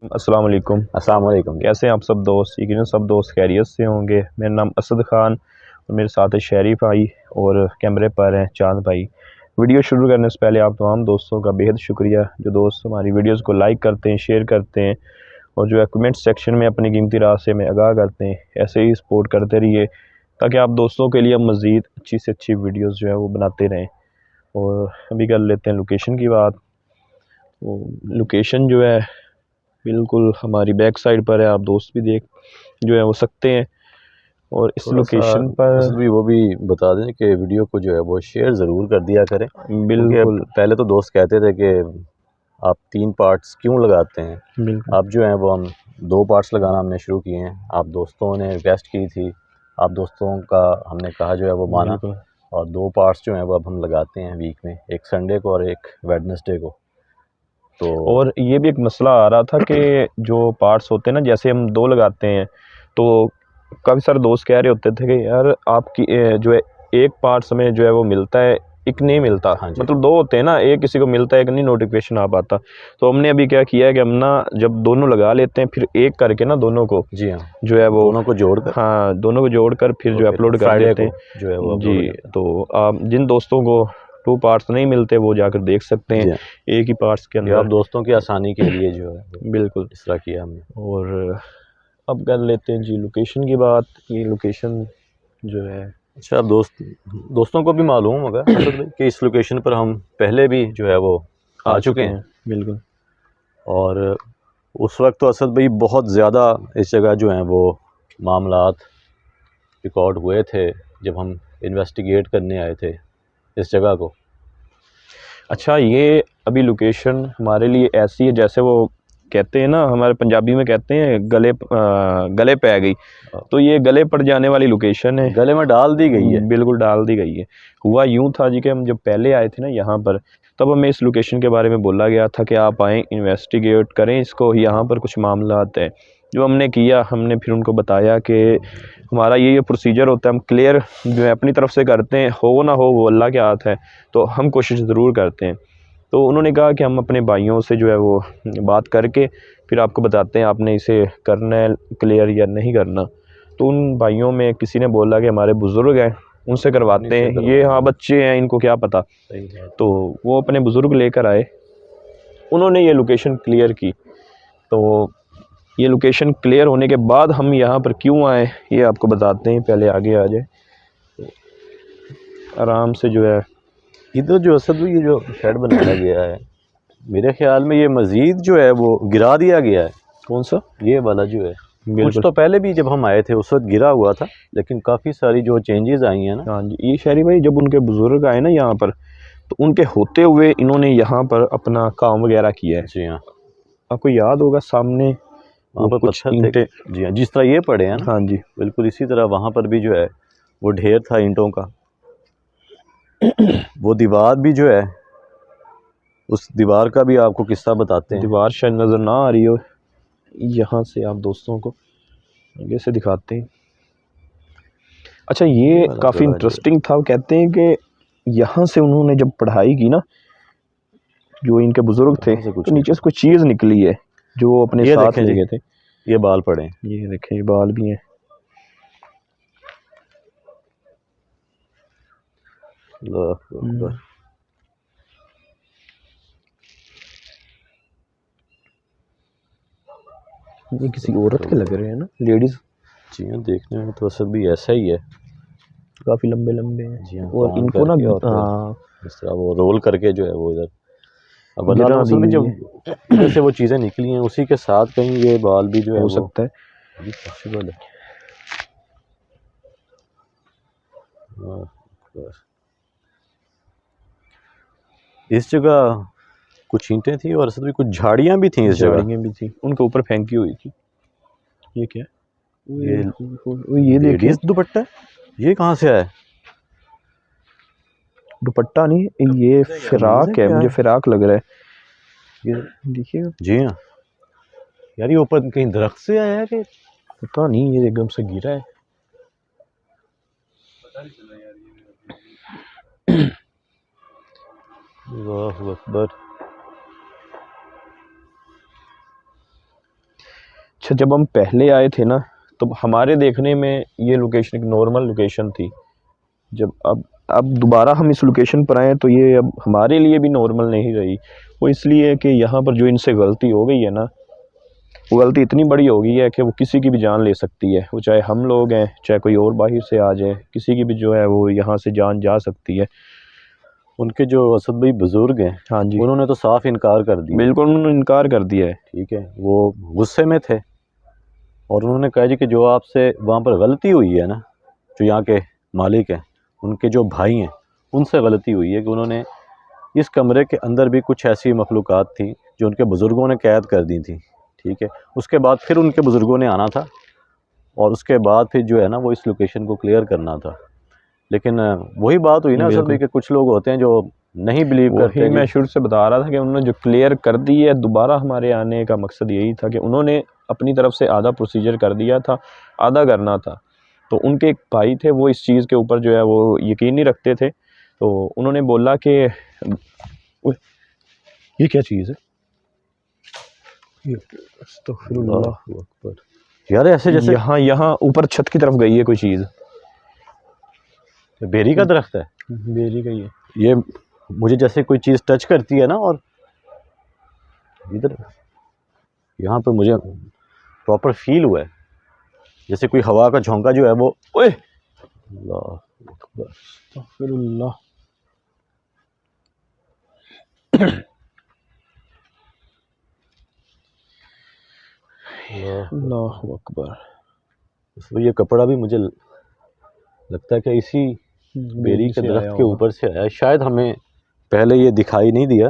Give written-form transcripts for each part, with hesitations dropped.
अस्सलाम वालेकुम। अस्सलाम वालेकुम। कैसे हैं आप सब दोस्त? यकीनन सब दोस्त खैरियत से होंगे। मेरा नाम असद ख़ान और मेरे साथ है शहरी भाई और कैमरे पर हैं चांद भाई। वीडियो शुरू करने से पहले आप तमाम दोस्तों का बेहद शुक्रिया जो दोस्त हमारी वीडियोस को लाइक करते हैं, शेयर करते हैं और जो है कमेंट सेक्शन में अपनी कीमती राय से हमें आगाह करते हैं। ऐसे ही सपोर्ट करते रहिए ताकि आप दोस्तों के लिए हम मज़ीद अच्छी से अच्छी वीडियोज़ जो है वो बनाते रहें। और अभी कर लेते हैं लोकेशन की बात। तो लोकेशन जो है बिल्कुल हमारी बैक साइड पर है, आप दोस्त भी देख जो है वो सकते हैं। और इस थोड़ा सा लोकेशन पर असद भी वो भी बता दें कि वीडियो को जो है वो शेयर ज़रूर कर दिया करें, क्योंकि बिल्कुल पहले तो दोस्त कहते थे कि आप 3 पार्ट्स क्यों लगाते हैं। बिल्कुल अब जो है वो हम 2 पार्ट्स लगाना हमने शुरू किए हैं। आप दोस्तों ने रिक्वेस्ट की थी, आप दोस्तों का हमने कहा जो है वो माना, बिल्कुल और 2 पार्ट्स जो हैं वो अब हम लगाते हैं वीक में, एक संडे को और एक वेडनेसडे को। तो और ये भी एक मसला आ रहा था कि जो पार्ट्स होते हैं ना, जैसे हम 2 लगाते हैं तो काफ़ी सारे दोस्त कह रहे होते थे कि यार आपकी जो है एक पार्ट्स में जो है वो मिलता है, एक नहीं मिलता। हाँ जी, मतलब 2 होते हैं ना, एक किसी को मिलता है, एक नहीं नोटिफिकेशन आ पाता। तो हमने अभी क्या किया है कि हम ना जब दोनों लगा लेते हैं फिर एक करके ना दोनों को जी हाँ, जो है वो दोनों को जोड़कर हाँ, दोनों को जोड़कर फिर तो जो है फिर अपलोड कर फ्राइडे देते को हैं। जो है वो अपलोड जी, करते हैं। तो आप जिन दोस्तों को 2 पार्ट्स नहीं मिलते वो जाकर देख सकते हैं जी हाँ, एक ही पार्ट्स के ये आप अंदर। दोस्तों की आसानी के लिए जो है वो बिल्कुल। इस तरह किया हमने। और अब कर लेते हैं जी लोकेशन की बात। ये लोकेशन जो है अच्छा, आप दोस्तों को भी मालूम होगा असद भाई कि इस लोकेशन पर हम पहले भी जो है वो आ आ चुके चुके हैं। हैं। बिल्कुल और उस वक्त तो असद भाई बहुत ज़्यादा इस जगह जो हैं वो मामलात रिकॉर्ड हुए थे जब हम इन्वेस्टिगेट करने आए थे इस जगह को। अच्छा, ये अभी लोकेशन हमारे लिए ऐसी है जैसे वो कहते हैं ना, हमारे पंजाबी में कहते हैं गले पे गई। तो ये गले पड़ जाने वाली लोकेशन है। गले में डाल दी गई है। बिल्कुल डाल दी गई है। हुआ यूं था जी कि हम जब पहले आए थे ना यहाँ पर, तब हमें इस लोकेशन के बारे में बोला गया था कि आप आएँ इन्वेस्टिगेट करें इसको, यहाँ पर कुछ मामलात है। जो हमने किया, हमने फिर उनको बताया कि हमारा ये प्रोसीजर होता है, हम क्लियर जो है अपनी तरफ से करते हैं, हो ना हो वो अल्लाह के हाथ है, तो हम कोशिश ज़रूर करते हैं। तो उन्होंने कहा कि हम अपने भाइयों से जो है वो बात करके फिर आपको बताते हैं आपने इसे करना है क्लियर या नहीं करना। तो उन भाइयों में किसी ने बोला कि हमारे बुज़ुर्ग हैं, उनसे करवाते उन्हीं से हैं, ये हाँ करवाएंगे। बच्चे हैं इनको क्या पता। सही बात तो वो अपने बुज़ुर्ग लेकर आए, उन्होंने ये लोकेशन क्लियर की। तो ये लोकेशन क्लियर होने के बाद हम यहाँ पर क्यों आए ये आपको बताते हैं। पहले आगे आ जाए आराम से जो है। है। इधर जो असद भाई ये जो शेड बनाया गया है, मेरे ख्याल में ये मज़ीद जो है वो गिरा दिया गया है। कौन सा? ये वाला जो है कुछ बिल्कुल। तो पहले भी जब हम आए थे उस वक्त गिरा हुआ था, लेकिन काफ़ी सारी जो चेंजेस आई हैं ना। हाँ जी, ये शहरी भाई जब उनके बुज़ुर्ग आए ना यहाँ पर, तो उनके होते हुए इन्होंने यहाँ पर अपना काम वगैरह किया है। जी हाँ, आपको याद होगा सामने वहाँ वो पर कुछ पत्थर थे। ईंटें। जी हाँ, जिस तरह ये पड़े हैं ना, हाँ जी। बिल्कुल इसी तरह वहाँ पर भी जो है वो ढेर था ईंटों का। वो दीवार भी जो है, उस दीवार का भी आपको किस्सा बताते हैं। दीवार शायद नज़र ना आ रही हो, यहाँ से आप दोस्तों को आगे से दिखाते हैं। अच्छा, ये ये वाला काफ़ी दरवाजा जो है, इंटरेस्टिंग था। कहते हैं कि यहाँ से उन्होंने जब पढ़ाई की ना, जो इनके बुज़ुर्ग थे, यहाँ से तो कुछ नीचे निकला। से कोई चीज़ निकली है जो वो अपने ये साथ देखें ले जी, गए थे। ये बाल पड़े हैं। ये देखें, ये बाल भी हैं। अल्लाहु अकबर। ये किसी औरत के लग रहे हैं ना, लेडीज़। जी हाँ, देखने में तो असद भी ऐसा ही है। काफ़ी लंबे लंबे हैं जी हाँ, और कान इनको ना करके और फिर इस तरह वो रोल करके जो है वो इधर। अब अल्लाह गिरा आलम दी असल में हुई है। जब इधर से वो चीज़ें निकली हैं उसी के साथ कहीं ये बाल भी जो है हो वो सकता है। भी पॉसिबल है। बस इस जगह कुछ ईंटें थी और असल में कुछ झाड़ियाँ भी थी इस जगह। झाड़ियाँ भी थी, उनके ऊपर फेंकी हुई थी। ये क्या है? ये ये देखें, लेडीज दुपट्टा, ये कहाँ से आया? दुपट्टा नहीं, ये कमीज है फिराक है, क्या मुझे है फिराक लग रहा है। ये? देखिएगा। जी हाँ यार, ये ऊपर कहीं दरख्त से आया है कि? पता नहीं, ये एकदम से गिरा है। अल्लाहु अकबर। अच्छा, जब हम पहले आए थे ना तो हमारे देखने में ये लोकेशन एक नॉर्मल लोकेशन थी। जब अब दोबारा हम इस लोकेशन पर आए तो ये अब हमारे लिए भी नॉर्मल नहीं रही। वो इसलिए कि यहाँ पर जो इनसे गलती हो गई है ना, वो गलती इतनी बड़ी हो गई है कि वो किसी की भी जान ले सकती है। वो चाहे हम लोग हैं, चाहे कोई और बाहर से आ जाए, किसी की भी जो है वो यहाँ से जान जा सकती है। उनके जो असद भाई बुजुर्ग हैं, हाँ जी, उन्होंने तो साफ इनकार कर दिया। बिल्कुल उन्होंने इनकार कर दिया है। ठीक है, वो गुस्से में थे और उन्होंने कहा जी कि जो आपसे वहाँ पर गलती हुई है ना, जो यहाँ के मालिक हैं, उनके जो भाई हैं, उनसे गलती हुई है कि उन्होंने इस कमरे के अंदर भी कुछ ऐसी मखलूक़ात थी जो उनके बुज़ुर्गों ने कैद कर दी थी। ठीक है, उसके बाद फिर उनके बुज़ुर्गों ने आना था और उसके बाद फिर जो है ना वो इस लोकेशन को क्लियर करना था। लेकिन वही बात हुई ना असल में कि कुछ लोग होते हैं जो नहीं बिलीव करते। वही मैं शुरू से बता रहा था कि उन्होंने जो क्लियर कर दी है, दोबारा हमारे आने का मकसद यही था कि उन्होंने अपनी तरफ से आधा प्रोसीजर कर दिया था, आधा करना था। तो उनके एक भाई थे, वो इस चीज़ के ऊपर जो है वो यकीन नहीं रखते थे। तो उन्होंने बोला कि ये क्या चीज़ है, अस्तगफिरुल्लाह अकबर। यार ऐसे जैसे यहाँ ऊपर छत की तरफ गई है कोई चीज़। बेरी का दरख्त है, बेरी का ये मुझे जैसे कोई चीज़ टच करती है ना, और इधर यहाँ पे मुझे प्रॉपर फील हुआ है जैसे कोई हवा का झोंका जो है वो। ओए अल्लाह अकबर, अस्तगफिरुल्लाह। अल्लाह अकबर। तो ये कपड़ा भी मुझे लगता है कि इसी बेरी के दरख्त के ऊपर से आया। शायद हमें पहले ये दिखाई नहीं दिया।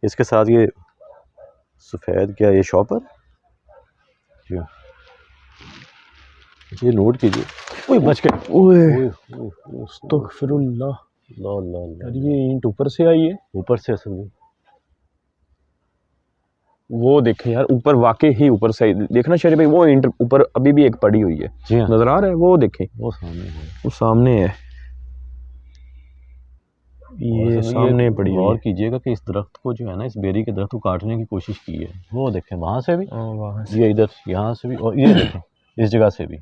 इसके साथ ये सफ़ेद क्या, ये शॉपर, ये नोट कीजिए। ओए बच गए। ओए अस्तगफिरुल्लाह। यार ये ईंट ऊपर से आई है, ऊपर से असल में। वो देखें यार, ऊपर वाकई ही ऊपर से देखना शरीफ भाई, वो ईंट ऊपर अभी भी एक पड़ी हुई है। जी हाँ, नजर आ रहा है, वो देखें, वो सामने है, वो सामने है, ये सामने पड़ी हुई है। गौर कीजिएगा कि इस दरख्त को जो है ना, इस बेरी के दरख्त को काटने की कोशिश की है। वो देखें वहाँ से भी, वहाँ से, ये इधर यहाँ से भी, और ये देखें इस जगह से भी।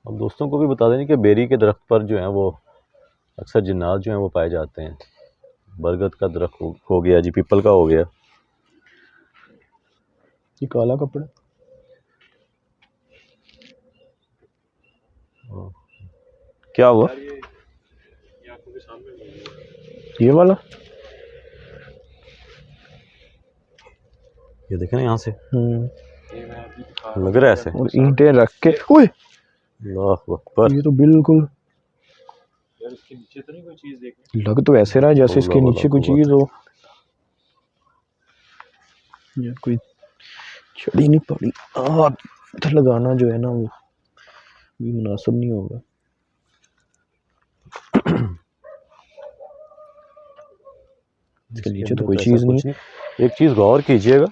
अब दोस्तों को भी बता दें कि बेरी के दरख्त पर जो है वो अक्सर जिन्नात जो हैं वो पाए जाते हैं। बरगद का दरख्त हो गया जी, पीपल का हो गया। ये काला कपड़ा क्या हुआ, ये वाला, ये देखें ना यहाँ से लग रहा है ऐसे। और ईंटें रख के, ओए अल्लाह अकबर, ये तो बिल्कुल यार इसके नीचे तो नहीं कोई चीज देखने, लग तो ऐसे रहा है जैसे इसके नीचे कोई चीज हो। यार कोई चढ़ी नहीं पड़ी, हाथ लगाना जो है ना वो भी मुनासिब नहीं होगा। इसके नीचे तो कोई चीज़ नहीं। एक चीज़ गौर कीजिएगा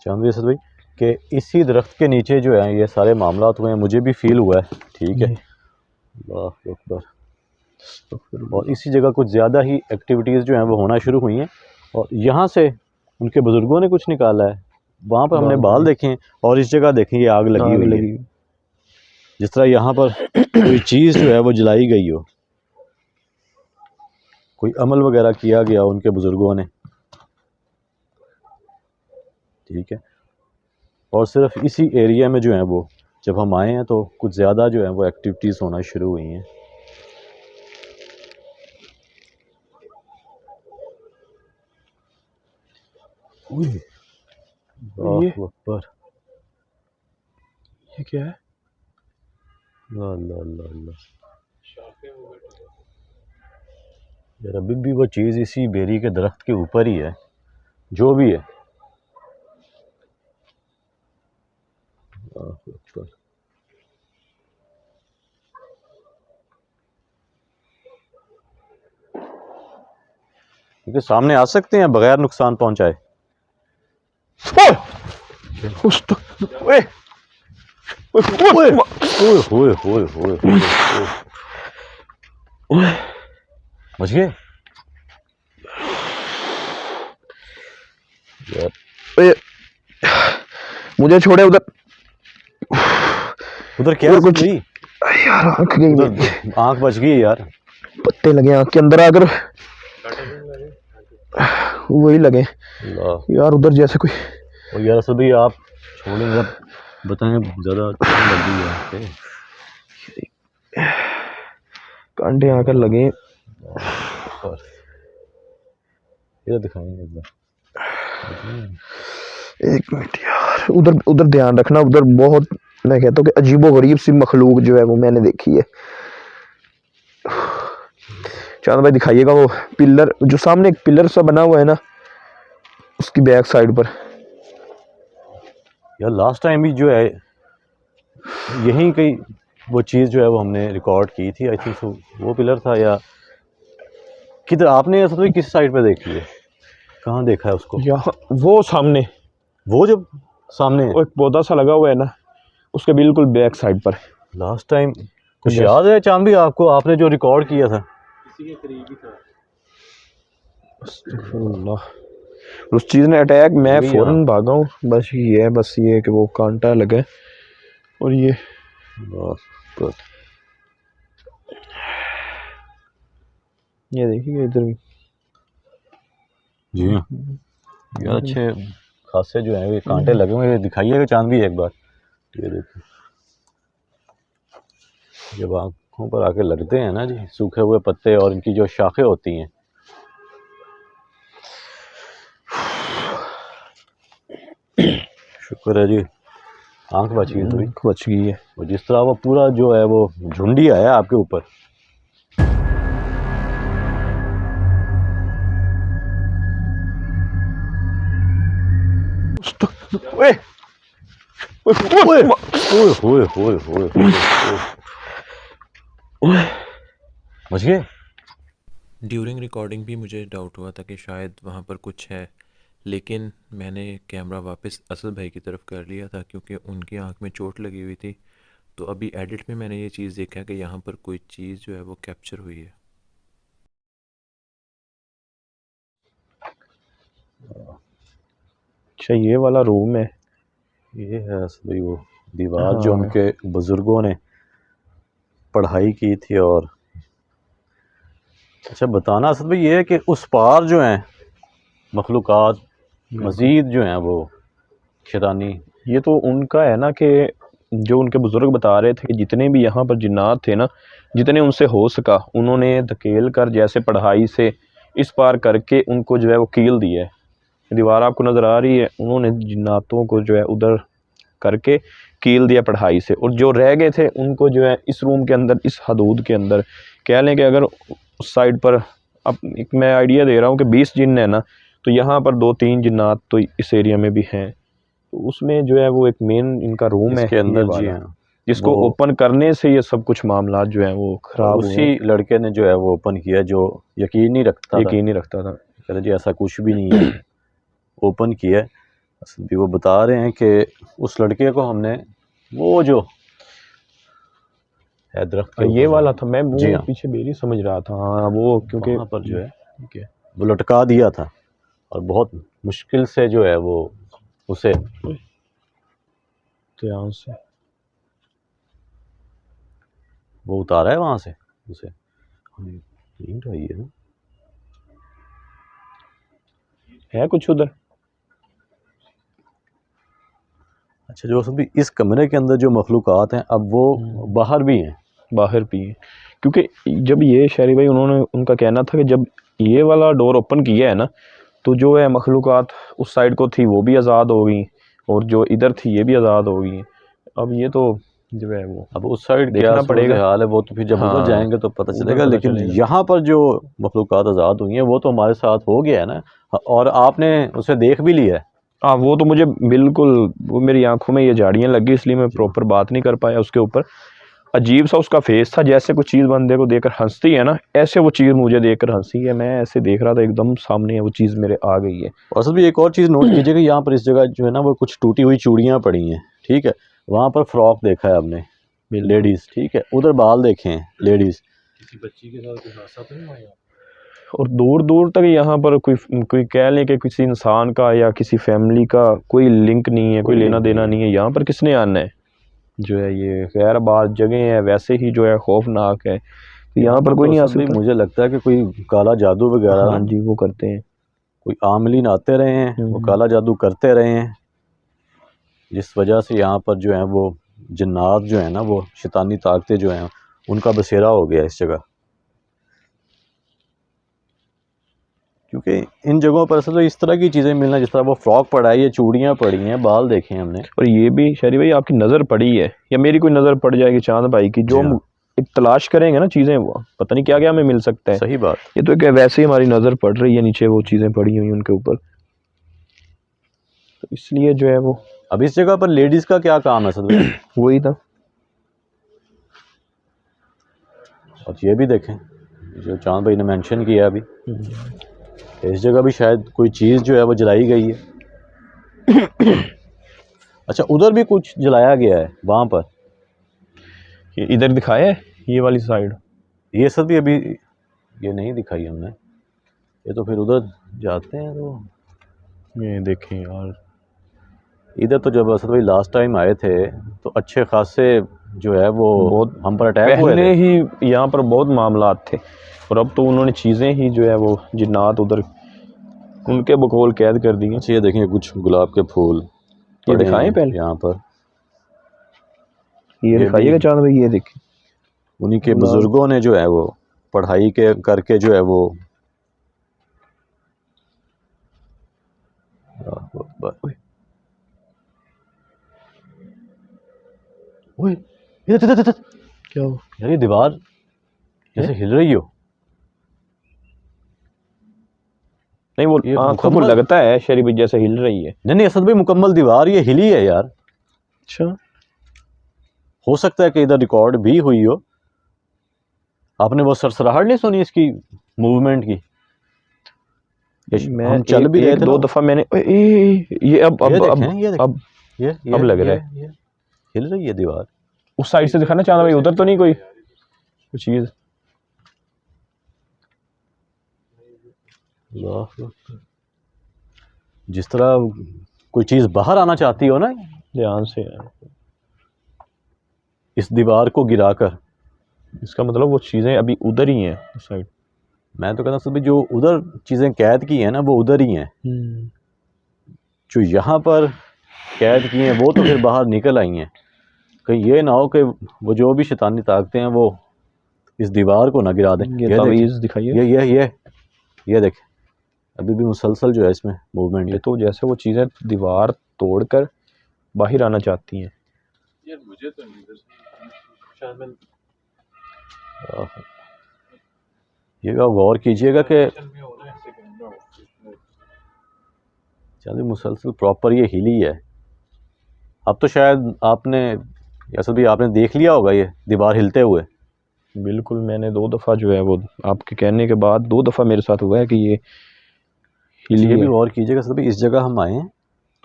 चांदवी असद भाई कि इसी दरख्त के नीचे जो है ये सारे मामला हुए हैं, मुझे भी फील हुआ है। ठीक है, अल्लाह अकबर। और इसी जगह कुछ ज़्यादा ही एक्टिविटीज़ जो हैं वो होना शुरू हुई हैं, और यहाँ से उनके बुज़ुर्गों ने कुछ निकाला है। वहाँ पर हमने बाल देखे हैं, और इस जगह देखें ये आग लगी हुई है, जिस तरह यहाँ पर कोई चीज़ जो है वो जलाई गई हो, कोई अमल वगैरह किया गया उनके बुज़ुर्गों ने। ठीक है, और सिर्फ इसी एरिया में जो है वो जब हम आए हैं तो कुछ ज़्यादा जो है वो एक्टिविटीज़ होना शुरू हुई हैं। ये क्या है, यार अभी भी वो चीज़ इसी बेरी के दरख्त के ऊपर ही है, जो भी है। क्योंकि सामने आ सकते हैं बगैर नुकसान पहुंचाए। बच गए। यार ए, मुझे छोड़े उधर। उधर क्या और कुछ नहीं यार, आंख गई मेरी। उधर आंख बच गई है यार। पत्ते लगे आंख के अंदर आकर, वही लगे अल्लाह। यार उधर जैसे कोई। और यार असद भाई आप छोड़े मतलब बताएं ज़्यादा चोट लग गई है आँख पे। कांटे आकर लगे। ये दिखाएंगे एक बार। एक मिनट यार, उधर उधर ध्यान रखना। उधर बहुत, मैं कहता हूँ कि अजीबोगरीब सी मखलूक जो है वो मैंने देखी है। चांद भाई दिखाइएगा वो पिलर, जो सामने एक पिलर सा बना हुआ है ना, उसकी बैक साइड पर। यार लास्ट टाइम भी जो है यहीं कहीं वो चीज़ जो है वो हमने रिकॉर्ड की थी, आई थिंक वो पिलर था या किधर आपने असद भाई किस साइड पे देखी है, कहाँ देखा है उसको? यहाँ वो सामने, वो जो सामने वो एक पौधा सा लगा हुआ है ना, उसके बिल्कुल बैक साइड पर। लास्ट टाइम कुछ याद है चांद भी आपको, आपने जो रिकॉर्ड किया था? इसी के करीब ही था। अस्तगफिरुल्लाह। उस चीज़ ने अटैक, मैं वही फौरन यहाँ। भागा हूँ। बस ये है कि वो कांटा लगे। और ये देखिए इधर भी। जी हाँ यार अच्छे खासे जो है ये कांटे लगे हुए हैं, दिखाइएगा चांद भी एक बार। ये देखिए जब आँखों पर आके लगते हैं ना जी सूखे हुए पत्ते और इनकी जो शाखें होती हैं। शुक्र है जी आँख बच गई थोड़ी। बच गई है। और जिस तरह वो पूरा जो है वो झुंडी आया आपके ऊपर। ओए ओए ओए होए होए होए बच गए। ड्यूरिंग रिकॉर्डिंग भी मुझे डाउट हुआ था कि शायद वहाँ पर कुछ है, लेकिन मैंने कैमरा वापस असद भाई की तरफ कर लिया था क्योंकि उनकी आंख में चोट लगी हुई थी। तो अभी एडिट में मैंने ये चीज़ देखा कि यहाँ पर कोई चीज़ जो है वो कैप्चर हुई है। अच्छा ये वाला रूम है। ये है असद भाई वो दीवार हाँ। जो उनके बुजुर्गों ने पढ़ाई की थी। और अच्छा बताना असद भाई ये है कि उस पार जो हैं मखलूक़ात मज़ीद जो हैं वो शैतानी। ये तो उनका है ना कि जो उनके बुजुर्ग बता रहे थे कि जितने भी यहाँ पर जिन्नात थे ना, जितने उनसे हो सका उन्होंने धकेल कर जैसे पढ़ाई से इस पार करके उनको जो है वो कील दिया है। दीवार आपको नज़र आ रही है, उन्होंने जिन्नातों को जो है उधर करके कील दिया पढ़ाई से। और जो रह गए थे उनको जो है इस रूम के अंदर, इस हदूद के अंदर कह लें कि अगर उस साइड पर, अब एक मैं आइडिया दे रहा हूँ कि 20 जिन्न है ना, तो यहाँ पर 2-3 जिन्नात तो इस एरिया में भी हैं। तो उसमें जो है वो एक मेन इनका रूम है इसके अंदर ये जी वाला, हाँ जिसको वो ओपन करने से ये सब कुछ मामला जो है वो ख़राब हुए। उसी लड़के ने जो है वो ओपन किया जो यकीन नहीं रखता था, यकीन नहीं रखता था। कहते जी ऐसा कुछ भी नहीं है। ओपन किया है। असल भी वो बता रहे हैं कि उस लड़के को हमने वो जो है दरख्त के ये ऊपर वाला था, मैं जी वो हाँ पीछे बेरी समझ रहा था। हाँ वो क्योंकि वहाँ पर जो है ठीक है। वो लटका दिया था और बहुत मुश्किल से जो है वो उसे ध्यान से वो उतारा है वहाँ से उसे। यहीं तो है ना, है कुछ उधर। अच्छा जो अभी इस कमरे के अंदर जो मखलूक़ात हैं अब वो बाहर भी हैं। बाहर भी है क्योंकि जब ये शहरी भाई उन्होंने, उनका कहना था कि जब ये वाला डोर ओपन किया है ना, तो जो है मखलूक़ात उस साइड को थी वो भी आज़ाद हो गई और जो इधर थी ये भी आज़ाद हो गई। अब ये तो जो है वो अब उस साइड देखना क्या पड़ेगा। हाल है वो तो फिर जब उधर हाँ, जाएंगे तो पता उधर चलेगा। पता लेकिन चलेगा। यहाँ पर जो मखलूक़ात आज़ाद हुई हैं वो तो हमारे साथ हो गया है ना, और आपने उसे देख भी लिया है। हाँ वो तो मुझे बिल्कुल, वो मेरी आंखों में ये झाड़ियाँ लगी इसलिए मैं प्रॉपर बात नहीं कर पाया उसके ऊपर। अजीब सा उसका फेस था, जैसे कुछ चीज़ बंदे को देखकर हंसती है ना, ऐसे वो चीज़ मुझे देखकर हंसी है। मैं ऐसे देख रहा था, एकदम सामने वो चीज़ मेरे आ गई है। और असल भी एक और चीज़ नोट कीजिएगा, यहाँ पर इस जगह जो है ना वो कुछ टूटी हुई चूड़ियाँ पड़ी हैं, ठीक है। वहाँ पर फ्रॉक देखा है आपने लेडीज़, ठीक है। उधर बाल देखे हैं लेडीज़। किसी बच्ची के साथ कोई हादसा तो नहीं हुआ? और दूर दूर तक यहाँ पर कोई कह लें कि किसी इंसान का या किसी फैमिली का कोई लिंक नहीं है, कोई लेना देना नहीं है। यहाँ पर किसने आना है? जो है ये गैर आबाद जगह है, वैसे ही जो है खौफनाक है, तो यहाँ पर कोई नहीं आ सकता। मुझे लगता है कि कोई काला जादू वगैरह, हाँ जी, वो करते हैं। कोई आमलीन आते रहे हैं, वो काला जादू करते रहे हैं, जिस वजह से यहाँ पर जो है वो जिन्नात जो है ना, वो शैतानी ताकतें जो हैं, उनका बसेरा हो गया इस जगह। क्योंकि इन जगहों पर तो इस तरह की चीज़ें मिलना, जिस तरह वो फ्रॉक पड़ा है, ये चूड़ियाँ पड़ी हैं, बाल देखे हैं हमने। और ये भी शहरी भाई आपकी नज़र पड़ी है या मेरी कोई नज़र पड़ जाएगी चांद भाई की, जो हम एक तलाश करेंगे ना चीज़ें, वो पता नहीं क्या क्या हमें मिल सकता है। सही बात। ये तो क्या वैसे ही हमारी नज़र पड़ रही है, नीचे वो चीज़ें पड़ी हुई उनके ऊपर, तो इसलिए जो है वो। अब इस जगह पर लेडीज़ का क्या काम है सर? वही था। और ये भी देखें जो चांद भाई ने मेंशन किया अभी, इस जगह भी शायद कोई चीज़ जो है वो जलाई गई है। अच्छा, उधर भी कुछ जलाया गया है वहाँ पर, इधर दिखाया है ये वाली साइड? ये सब भी अभी ये नहीं दिखाई हमने, ये तो फिर उधर जाते हैं। तो ये देखें यार, इधर तो जब असद भाई लास्ट टाइम आए थे तो अच्छे खासे जो है वो बहुत हम पर अटैक हुए पहले थे। ही यहाँ पर बहुत मामलात थे, और अब तो उन्होंने चीज़ें ही जो है वो जिन्नात उधर उनके बकौल कैद कर दी हैं। अच्छा, ये देखें कुछ गुलाब के फूल ये दिखाएं पहले यहाँ पर, ये दिखाइएगा चांद भाई, ये देखें उन्हीं के बुजुर्गों ने जो है वो पढ़ाई के करके जो है वो क्या हो यार, ये दीवार जैसे हिल रही हो। नहीं, वो ये आंखों को लगता है शहरी भाई जैसे हिल रही है। नहीं असद भाई, मुकम्मल दीवार ये हिली है यार। अच्छा, हो सकता है कि इधर रिकॉर्ड भी हुई हो। आपने वो सरसराहट नहीं सुनी इसकी मूवमेंट की? मैं हम चल भी रहे थे, 2 दफा मैंने ये अब लग रहा है हिल रही है दीवार। उस साइड से दिखाना चाह रहा भाई, उधर तो नहीं कोई चीज? जिस तरह कोई चीज बाहर आना चाहती हो ना, ध्यान से इस दीवार को गिराकर, इसका मतलब वो चीजें अभी उधर ही हैं उस साइड। मैं तो कहता हूँ जो उधर चीजें कैद की हैं ना, वो उधर ही हैं। जो यहाँ पर कैद की हैं वो तो फिर बाहर निकल आई हैं। कहीं ये ना हो कि वो जो भी शैतानी ताकतें हैं वो इस दीवार को ना गिरा दें। ये तावीज़ दिखाइए। ये देख, अभी भी मुसलसल जो है इसमें मूवमेंट है। तो जैसे वो चीज़ें दीवार तोड़कर बाहर आना चाहती हैं। यार मुझे तो नहीं शामिल, ये गौर कीजिएगा कि चलिए मुसलसल प्रॉपर ये हिली है। अब तो शायद आपने ऐसा भी आपने देख लिया होगा ये दीवार हिलते हुए। बिल्कुल, मैंने 2 दफ़ा जो है वो आपके कहने के बाद 2 दफ़ा मेरे साथ हुआ है कि ये हिली। ये भी गौर कीजिएगा सर, इस जगह हम आए हैं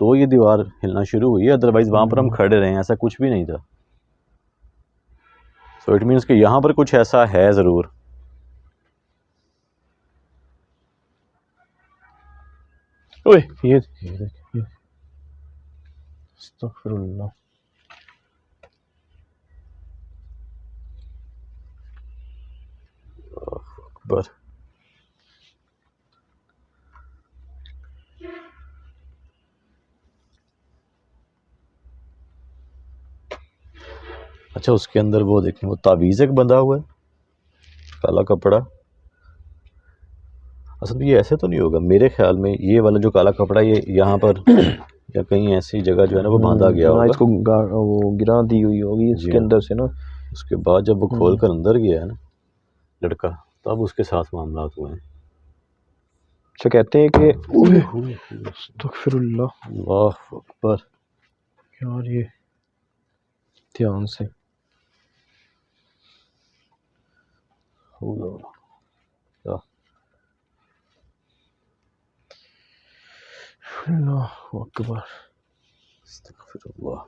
तो ये दीवार हिलना शुरू हुई है, अदरवाइज वहाँ पर हम खड़े रहे हैं, ऐसा कुछ भी नहीं था। सो इट मीन्स कि यहाँ पर कुछ ऐसा है ज़रूर। ओए ये अस्तगफिरुल्लाह। अकबर, अच्छा उसके अंदर वो देखें, वो तावीज़ एक बंधा हुआ है, काला कपड़ा। असल में ये ऐसे तो नहीं होगा मेरे ख्याल में, ये वाला जो काला कपड़ा ये यहाँ पर या कहीं ऐसी जगह जो है ना वो बांधा गया होगा। इसको वो गिरा दी हुई होगी इसके अंदर से ना। उसके बाद जब वो खोल कर अंदर गया है ना लड़का, तब उसके साथ मामला हुए हैं। अच्छा, कहते हैं कि अस्तगफिरुल्लाह, अल्लाह अकबर। यार ये ध्यान से अल्लाह अकबर, अस्तगफिरुल्लाह।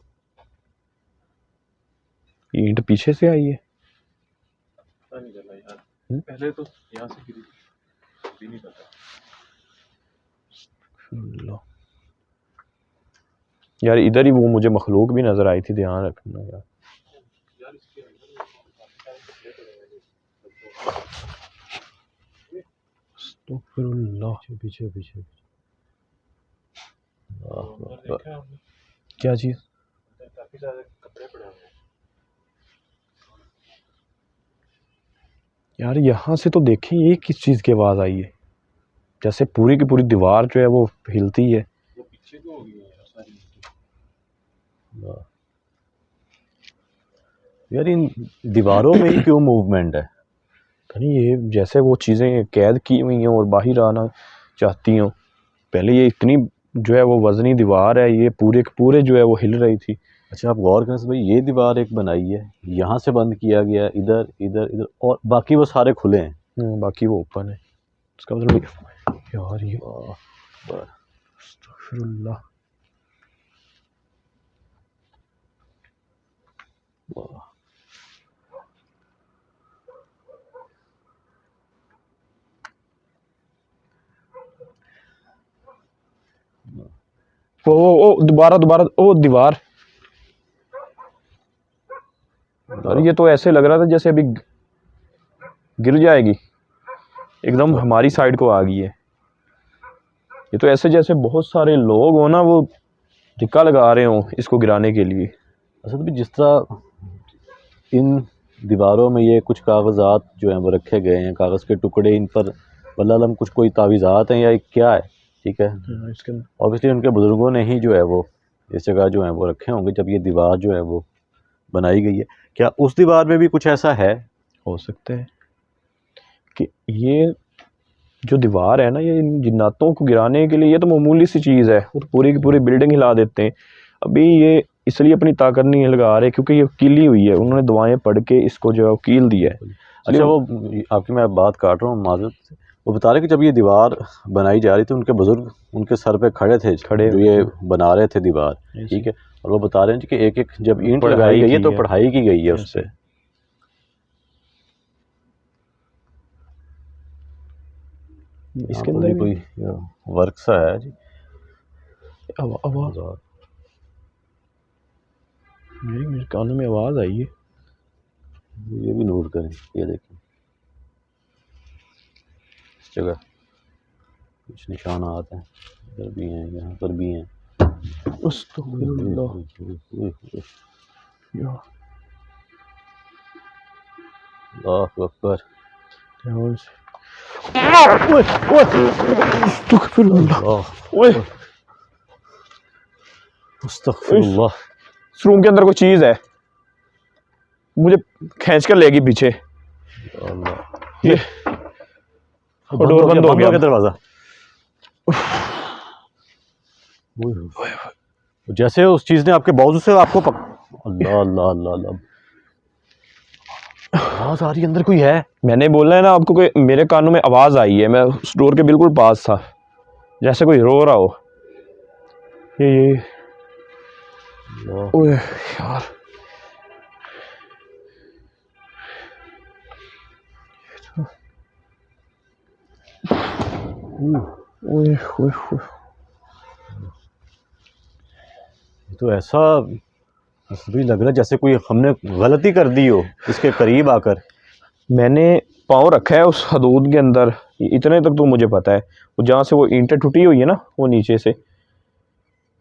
ईंट पीछे से आई है। पता नहीं चला यार, पहले तो यहाँ से गिरी थी, भी नहीं पता। अल्लाह। यार इधर ही वो मुझे मखलूक भी नजर आई थी, ध्यान रखना यार। यार इसके अंदर काफी सारे कपड़े पड़े हुए हैं। अस्तगफिरुल्लाह। पीछे पीछे अंदर देखा है हमने, क्या चीज़? अंदर काफी सारे कपड़े पड़े हुए हैं। यार यहाँ से तो देखें ये किस चीज़ की आवाज़ आई है, जैसे पूरी की पूरी दीवार जो है वो हिलती है। वो पीछे को हो गई है यार सारी। यार इन दीवारों में ही क्यों मूवमेंट है? नहीं ये जैसे वो चीज़ें कैद की हुई हैं और बाहर आना चाहती हों। पहले ये इतनी जो है वो वज़नी दीवार है, ये पूरे के पूरे जो है वो हिल रही थी। अच्छा आप गौर करें भाई, ये दीवार एक बनाई है, यहाँ से बंद किया गया, इधर इधर इधर, और बाकी वो सारे खुले हैं। बाकी वो ओपन है। उसका मतलब यार ये अस्तगफिरुल्लाह। ओ दोबारा दोबारा ओ दीवार। और ये तो ऐसे लग रहा था जैसे अभी गिर जाएगी, एकदम हमारी साइड को आ गई है। ये तो ऐसे जैसे बहुत सारे लोग हो ना, वो धिक्का लगा रहे हो इसको गिराने के लिए। असद भी जिस तरह इन दीवारों में ये कुछ कागजात जो हैं वो रखे गए हैं, कागज़ के टुकड़े, इन पर वल्लाम कुछ कोई तावीज़ात हैं या ये क्या है? ठीक है, इसके ऑब्वियसली उनके बुज़ुर्गों ने ही जो है वो इस जगह जो है वो रखे होंगे जब ये दीवार जो है वो बनाई गई है। क्या उस दीवार में भी कुछ ऐसा है? हो सकता है कि ये जो दीवार है ना, ये इन जिन्नातों को गिराने के लिए ये तो मामूली सी चीज़ है, वो तो पूरी की पूरी बिल्डिंग हिला देते हैं। अभी ये इसलिए अपनी ताकत नहीं लगा रहे क्योंकि ये कीली हुई है, उन्होंने दुआएं पढ़ के इसको जो है कील दिया है। अच्छा वो आपकी मैं बात काट रहा हूँ माज़रत से, वो बता रहे कि जब ये दीवार बनाई जा रही थी उनके बुज़ुर्ग उनके सर पे खड़े थे, जो ये बना रहे थे दीवार, ठीक है, और वो बता रहे हैं कि एक एक जब ईंट लगाई गई है तो पढ़ाई की गई है उस पर। इसके अंदर कोई वर्क सा है जी। आवाज़ मेरे कानों में आवाज़ आई है। ये भी नोट करें, ये देखें इस जगह कुछ निशानात हैं, इधर भी हैं, यहाँ पर भी हैं। अस्तगफिरुल्लाह। अल्लाहु अकबर। अस्तगफिरुल्लाह। इस रूम के अंदर कोई चीज़ है, मुझे खींच कर लेगी पीछे। ये डोर बंद हो गया दरवाज़ा। जैसे उस चीज़ ने आपके बाजू से आपको अल्लाह अल्लाह अल्लाह अल्लाह, आवाज़ आ रही है, अंदर कोई है। मैंने बोला है ना आपको, कोई मेरे कानों में आवाज़ आई है, मैं उस डोर के बिल्कुल पास था, जैसे कोई रो रहा हो। ये ओए यार, ओए ओए ओए, तो ऐसा भी लग रहा है जैसे कोई हमने गलती कर दी हो इसके करीब आकर। मैंने पाँव रखा है उस हदूद के अंदर, इतने तक तो मुझे पता है। वो जहाँ से वो ईंटें टूटी हुई है ना, वो नीचे से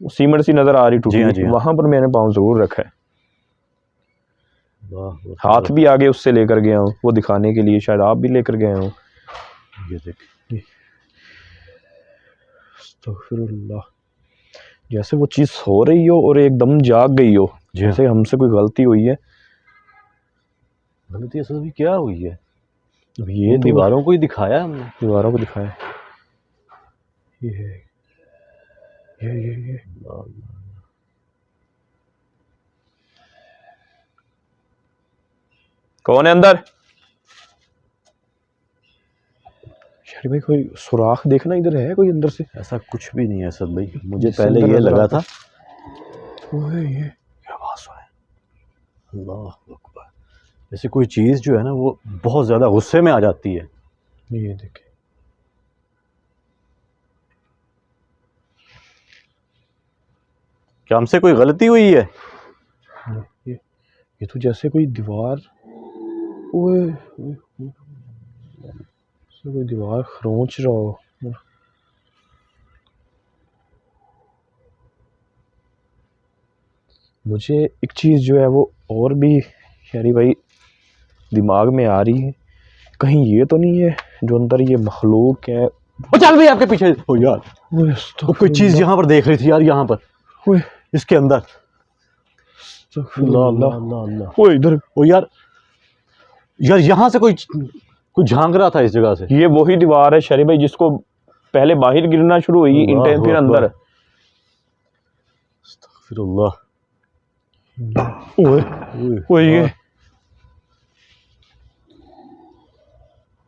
वो सीमेंट सी नज़र आ रही टूटी, जी हाँ। वहाँ पर मैंने पाँव ज़रूर रखा है। हाथ भी आगे उससे लेकर गया हूँ वो दिखाने के लिए, शायद आप भी लेकर गए हो। ये देखिए, अस्तगफिरुल्लाह। जैसे वो चीज़ सो रही हो और एकदम जाग गई हो, जैसे हमसे कोई गलती हुई है। गलती असल में क्या हुई है? ये तो दीवारों को ही दिखाया हमने, दीवारों को दिखाया। ये कौन है अंदर? शरीफ भाई कोई सुराख देखना इधर है कोई अंदर से? ऐसा कुछ भी नहीं है सब भाई, मुझे पहले ये लगा था। ये आवाज़ है, अल्लाह अकबर, जैसे कोई चीज़ जो है ना वो बहुत ज़्यादा गुस्से में आ जाती है। ये देखे क्या हमसे कोई गलती हुई है? ये तो जैसे कोई दीवार, ओए ओए, जैसे कोई दीवार खरोंच रहा हो। मुझे एक चीज़ जो है वो और भी शहरी भाई दिमाग में आ रही है, कहीं ये तो नहीं है जो अंदर ये मखलूक है। ओ चल भाई आपके पीछे। ओ यार ओए तो कोई चीज यहाँ पर देख रही थी यार, यहाँ पर ओए इसके अंदर। अल्लाह अल्लाह अल्लाह, अल्लाह। ओए इधर। ओ यार यार यहाँ से कोई झांक रहा था इस जगह से। ये वही दीवार है शहरी भाई जिसको पहले बाहर गिरना शुरू हुई ईंटें, फिर अंदर। अस्तगफिरुल्लाह। ओए ओए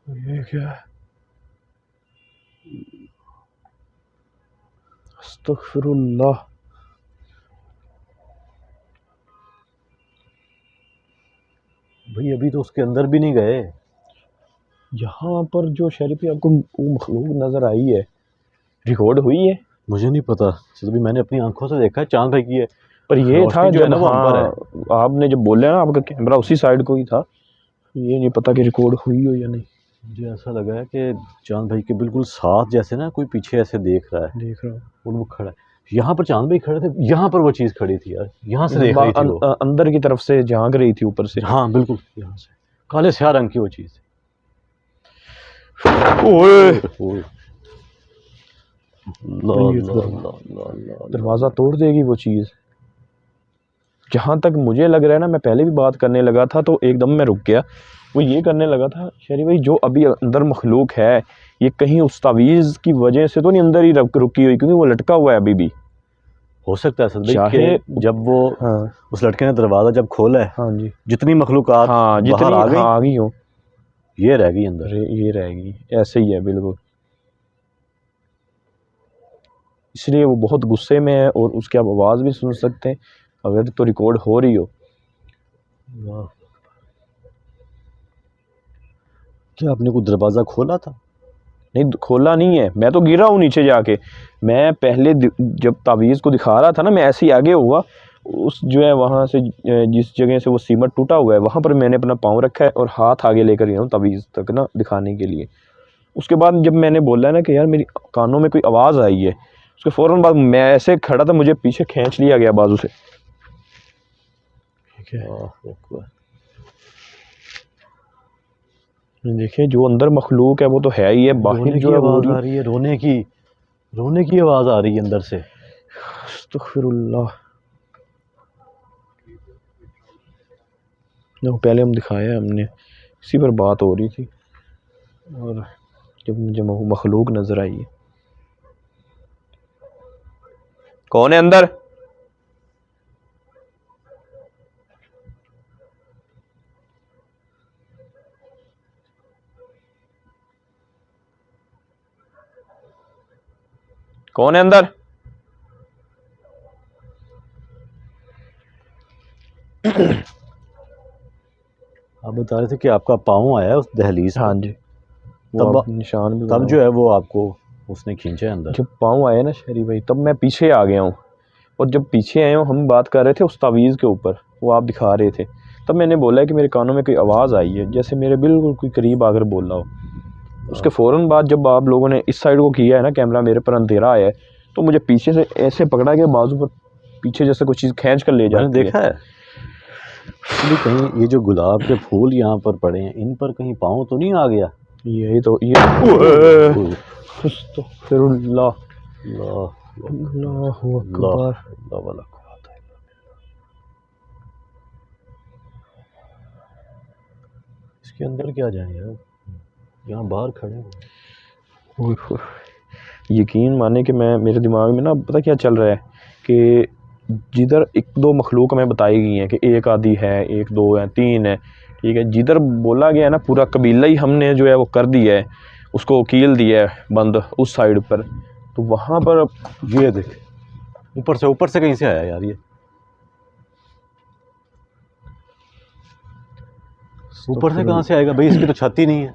ये क्या है? अस्तगफिरुल्लाह। भाई अभी तो उसके अंदर भी नहीं गए। यहाँ पर जो शहरी पे आपको वो मखलूक नजर आई है, रिकॉर्ड हुई है? मुझे नहीं पता, अभी मैंने अपनी आंखों से देखा है, चांद भाई की है। पर ये था जो है ना वो अंबर है। आपने जब बोला ना आपका कैमरा उसी साइड को ही था, ये नहीं पता कि रिकॉर्ड हुई हो या नहीं। मुझे ऐसा लगा है कि चांद भाई के बिल्कुल साथ जैसे ना कोई पीछे ऐसे देख रहा है। देख रहा हूँ और वो खड़ा है यहाँ पर, चांद भाई खड़े थे, यहाँ पर वो चीज़ खड़ी थी यार, यहाँ से देख रही थी वो। अंदर की तरफ से झांक रही थी ऊपर से। हाँ बिल्कुल, यहाँ से काले स्याह रंग की वो चीज़। ओए दरवाज़ा दरवाजा तोड़ देगी वो चीज़। जहाँ तक मुझे लग रहा है ना, मैं पहले भी बात करने लगा था तो एकदम मैं रुक गया। वो ये करने लगा था शहरी भाई, जो अभी अंदर मखलूक है ये कहीं उस तावीज़ की वजह से तो नहीं अंदर ही रुकी हुई, क्योंकि वो लटका हुआ है अभी भी। हो सकता है सर भाई चाहे कि जब वो हाँ उस लड़के ने दरवाज़ा जब खोला है, हाँ जी, जितनी मखलूकात हाँ जितनी बाहर आ गई, आ गई हो, ये रह गई अंदर। ये रहेगी, ऐसे ही है बिल्कुल। इसलिए वो बहुत गुस्से में है और उसकी आप आवाज़ भी सुन सकते हैं अगर तो रिकॉर्ड हो रही हो। क्या आपने कोई दरवाज़ा खोला था? नहीं खोला नहीं है, मैं तो गिरा हूँ नीचे जाके। मैं पहले जब तावीज़ को दिखा रहा था ना, मैं ऐसे ही आगे हुआ, उस जो है वहाँ से जिस जगह से वो सीमट टूटा हुआ है वहाँ पर मैंने अपना पाँव रखा है और हाथ आगे लेकर गया हूँ तावीज़ तक ना दिखाने के लिए। उसके बाद जब मैंने बोला ना कि यार मेरी कानों में कोई आवाज़ आई है, उसके फ़ौरन बाद मैं ऐसे खड़ा था, मुझे पीछे खींच लिया गया बाजू से। ठीक है, देखिए जो अंदर मखलूक है वो तो है ही है, बाहर जो आवाज़ आ रही है, रोने की आवाज़ आ रही है अंदर से। अस्तगफिरुल्लाह। जो पहले हम दिखाया हमने, इसी पर बात हो रही थी और जब मुझे मखलूक नज़र आई है। कौन है अंदर? कौन है अंदर? आप बता रहे थे कि आपका पाँव आया उस दहलीज। हाँ जी, तब निशान भी तब जो है वो आपको उसने खींचा है अंदर। जब पाँव आया ना शहरी भाई, तब मैं पीछे आ गया हूँ, और जब पीछे आए हूँ हम बात कर रहे थे उस तावीज़ के ऊपर, वो आप दिखा रहे थे, तब मैंने बोला कि मेरे कानों में कोई आवाज़ आई है, जैसे मेरे बिल्कुल कोई करीब आकर बोला हो। उसके फ़ौरन बाद जब आप लोगों ने इस साइड को किया है ना, कैमरा मेरे पर अंधेरा आया है, तो मुझे पीछे से ऐसे पकड़ा गया बाजू पर, पीछे जैसे कोई चीज़ खींच कर ले जाती है। देखा है कहीं ये जो गुलाब के फूल यहाँ पर पड़े हैं, इन पर कहीं पाँव तो नहीं आ गया? यही तो ये अस्तगफिरुल्लाह, अल्लाहु अकबर। इसके अंदर क्या जाए यार, यहाँ बाहर खड़े हैं। यकीन माने कि मेरे दिमाग में ना पता क्या चल रहा है कि जिधर एक दो मखलूक हमें बताई गई हैं कि एक आधी है, एक दो है, तीन है, ठीक है, जिधर बोला गया है ना पूरा कबीला ही हमने जो है वो कर दिया है, उसको कील दिया है बंद उस साइड पर, तो वहाँ पर ये देख ऊपर से कहीं से आया यार, ये ऊपर से कहाँ से आएगा भाई? इसकी तो छाती नहीं है,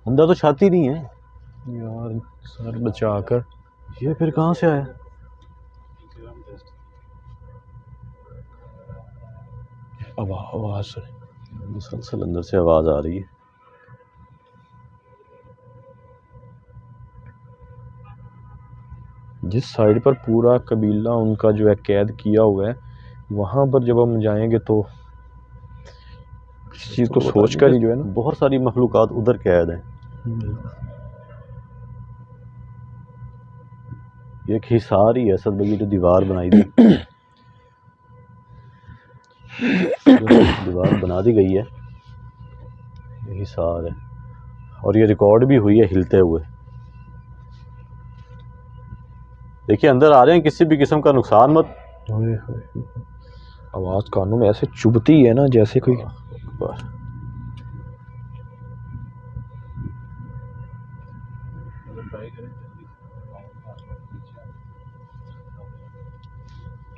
अंदर तो छाती नहीं है यार, सर बचा कर। ये फिर कहाँ से आया? आवाज़ सुने, मुसलसल अंदर से आवाज़ आ रही है। जिस साइड पर पूरा कबीला उनका जो है कैद किया हुआ है, वहाँ पर जब हम जाएंगे तो इस चीज़ को सोच कर ही जो है ना, बहुत सारी मखलूक़ात उधर कैद हैं। ये एक हिसार ही है असद भाई, जो दीवार बनाई थी जो दीवार बना दी गई है, ये हिसार है। और ये रिकॉर्ड भी हुई है हिलते हुए। देखिए अंदर आ रहे हैं, किसी भी किस्म का नुकसान मत। आवाज़ कानों में ऐसे चुभती है ना जैसे कोई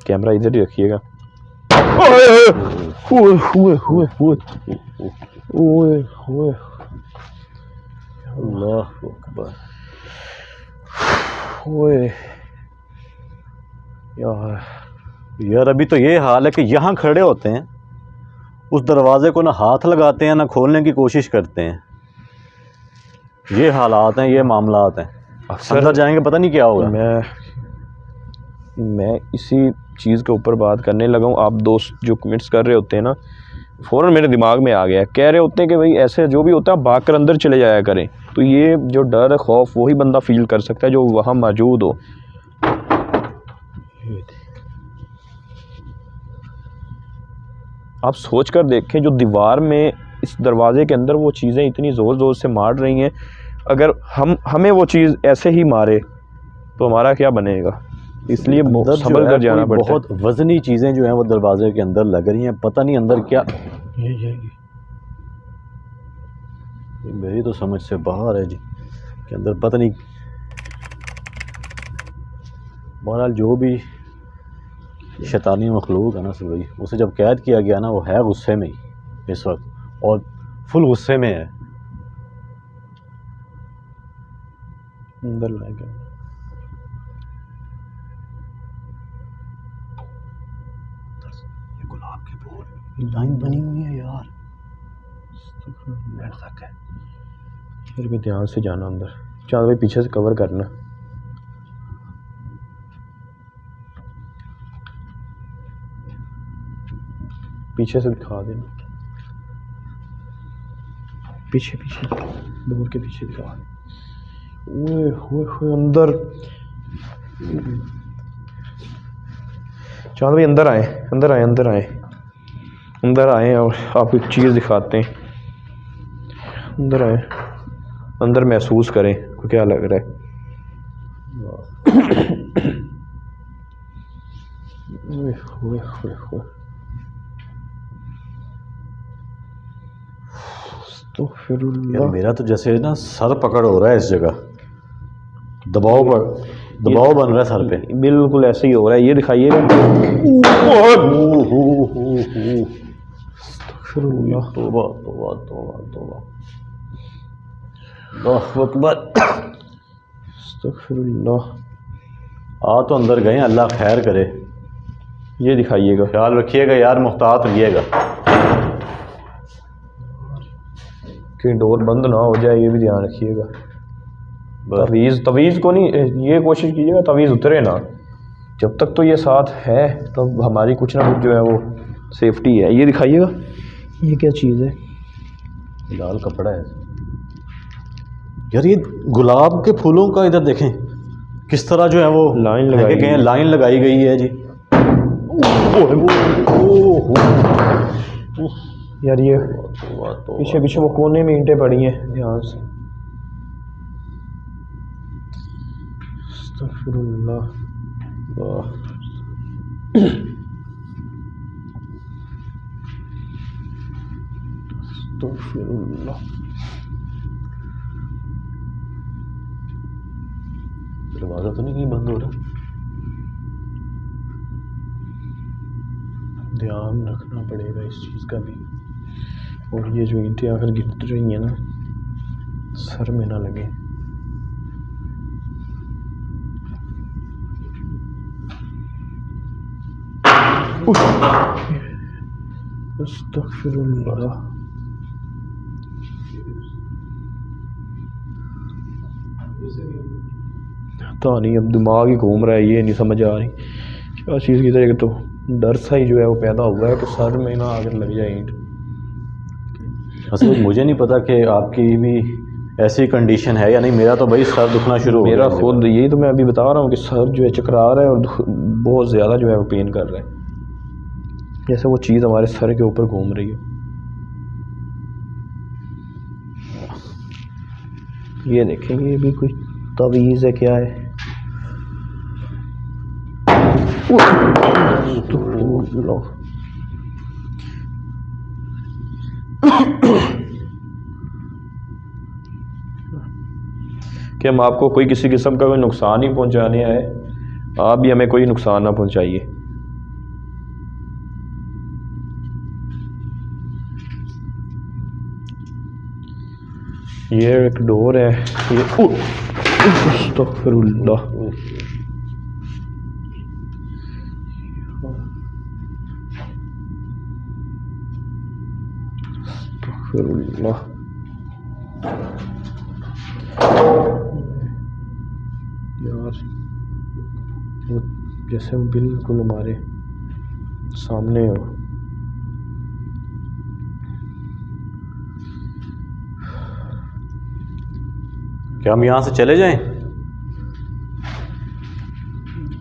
कैमरा इधर ही रखिएगा। ओए ओए ओए ओए ओए, अल्लाह अकबर। ओए यार अभी तो ये हाल है कि यहाँ खड़े होते हैं, उस दरवाजे को ना हाथ लगाते हैं ना खोलने की कोशिश करते हैं। ये हालात हैं, ये मामलात हैं। अंदर जाएंगे पता नहीं क्या होगा। मैं इसी चीज़ के ऊपर बात करने लगा हूँ। आप दोस्त जो कमेंट्स कर रहे होते हैं ना, फ़ौरन मेरे दिमाग में आ गया, कह रहे होते हैं कि भाई ऐसे जो भी होता है भाग कर अंदर चले जाया करें। तो ये जो डर खौफ वही बंदा फील कर सकता है जो वहाँ मौजूद हो। आप सोच कर देखें, जो दीवार में इस दरवाज़े के अंदर वो चीज़ें इतनी ज़ोर ज़ोर से मार रही हैं, अगर हमें वो चीज़ ऐसे ही मारे तो हमारा क्या बनेगा। इसलिए संभल कर जाना पड़ता है। बहुत वजनी चीज़ें जो हैं वो दरवाजे के अंदर लग रही हैं, पता नहीं अंदर क्या। ये मेरी तो समझ से बाहर है जी कि अंदर पता नहीं। बहरहाल जो भी शैतानी मखलूक है ना सर भाई, उसे जब कैद किया गया ना, वो है गुस्से में ही इस वक्त, और फुल गुस्से में है। अंदर लाएगा गुलाब के फूल लाइन बनी हुई है यार, बैठ तक है। फिर भी ध्यान से जाना अंदर। चांद भाई पीछे से कवर करना। पीछे से दिखा देना, पीछे पीछे डोर के पीछे दिखा। ओए होए होए, अंदर। चांद भाई अंदर आए, अंदर आए, अंदर आए, अंदर आए और आपको एक चीज़ दिखाते हैं। अंदर आए, अंदर महसूस करें को क्या लग रहा है। ओए होए होए होए, यार मेरा तो जैसे ना सर पकड़ हो रहा है इस जगह, दबाव बन रहा है सर पे। बिल्कुल ऐसे ही हो रहा है। ये दिखाइएगा। तौबा तौबा तौबा तौबा, अल्लाहु अकबर। अस्तगफिरुल्लाह। आ तो अंदर गए, अल्लाह खैर करे। ये दिखाइएगा, ख्याल रखिएगा यार, मुहतात रहिएगा कि डोर बंद ना हो जाए, ये भी ध्यान रखिएगा। तवीज़ को नहीं, ये कोशिश कीजिएगा तवीज़ उतरे ना। जब तक तो ये साथ है तब हमारी कुछ ना कुछ जो है वो सेफ्टी है। ये दिखाइएगा, ये क्या चीज़ है। लाल कपड़ा है यार। ये गुलाब के फूलों का इधर देखें किस तरह जो है वो लाइन लगाई गई है। लाइन लगाई गई है जी। यार ये पीछे पीछे वो कोने में ईंटें पड़ी हैं, ध्यान से। अस्तगफिरुल्लाह। अस्तगफिरुल्लाह। दरवाज़ा तो नहीं कहीं बंद हो रहा। ध्यान रखना पड़ेगा इस चीज़ का भी। और ये जो ईंटें आकर गिर रही हैं ना, सर में ना लगे। अस्तगफिरुल्लाह। पता नहीं, अब दिमाग ही घूम रहा है, ये नहीं समझ आ रही क्या चीज़ की तरह। तो डर सा ही जो है वो पैदा हुआ है कि सर में ना आकर लग जाए ईंट। असल मुझे नहीं पता कि आपकी भी ऐसी कंडीशन है या नहीं। मेरा तो भाई सर दुखना शुरू हो गया। मेरा खुद यही तो मैं अभी बता रहा हूँ कि सर जो है चकरा रहा है और बहुत ज़्यादा जो है वो पेन कर रहा है, जैसे वो चीज़ हमारे सर के ऊपर घूम रही हो। ये देखेंगे, ये भी कोई तवीज़ है क्या है? कि हम आपको कोई किसी किस्म का कोई नुकसान नहीं पहुंचाने आए, आप भी हमें कोई नुकसान ना पहुंचाइए। ये एक डोर है, ये अस्तगफिरुल्लाह। अस्तगफिरुल्लाह। यार वो जैसे वो बिल्कुल हमारे सामने हो। क्या हम यहाँ से चले जाएं?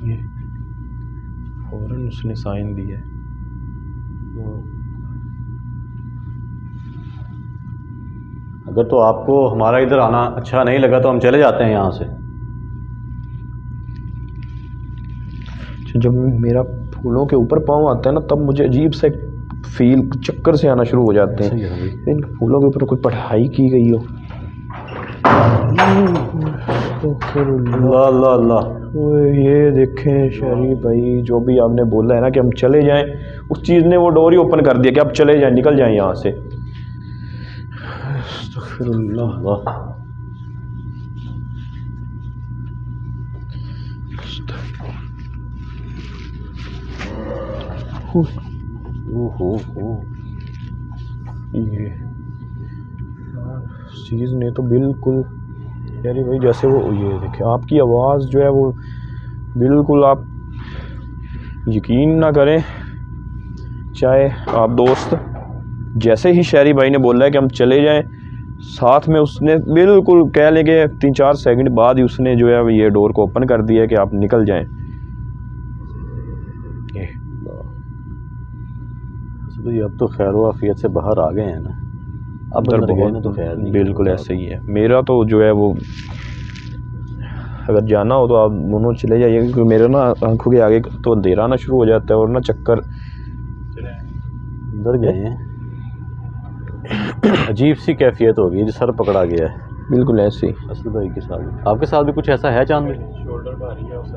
ये फौरन उसने साइन दिया है। अगर तो आपको हमारा इधर आना अच्छा नहीं लगा तो हम चले जाते हैं यहाँ से। जब मेरा फूलों के ऊपर पाँव आता है ना, तब मुझे अजीब से फील, चक्कर से आना शुरू हो जाते हैं। इन फूलों के ऊपर कोई पढ़ाई की गई हो। अल्लाह अल्लाह अल्लाह। ओए ये देखें शरीफ भाई, जो भी आपने बोला है ना कि हम चले जाएं, उस चीज़ ने वो डोर ही ओपन कर दिया कि आप चले जाएं, निकल जाएं यहाँ से। अस्तगफिरुल्लाह। ये चीज़ ने तो बिल्कुल यारी भाई, जैसे वो ये देखे आपकी आवाज़ जो है वो बिल्कुल, आप यकीन ना करें, चाहे आप दोस्त जैसे ही शहरी भाई ने बोला है कि हम चले जाएं, साथ में उसने बिल्कुल कह लें कि 3-4 सेकंड बाद ही उसने जो है ये डोर को ओपन कर दिया कि आप निकल जाएं। तो अब तो खैर वाफियत से बाहर आ गए हैं ना, अब अंदर गए ना तो खैर नहीं। बिल्कुल ऐसे ही है। मेरा तो जो है वो, अगर जाना हो तो आप दोनों चले जाइए, क्योंकि मेरे ना आंखों के आगे तो अंधेरा आना शुरू हो जाता है और ना चक्कर। अंदर गए हैं, अजीब सी कैफियत हो गई, जो सर पकड़ा गया है। बिल्कुल ऐसे ही। असद भाई के साथ, आपके साथ भी कुछ ऐसा है चांद भाई? शोल्डर भारी है उस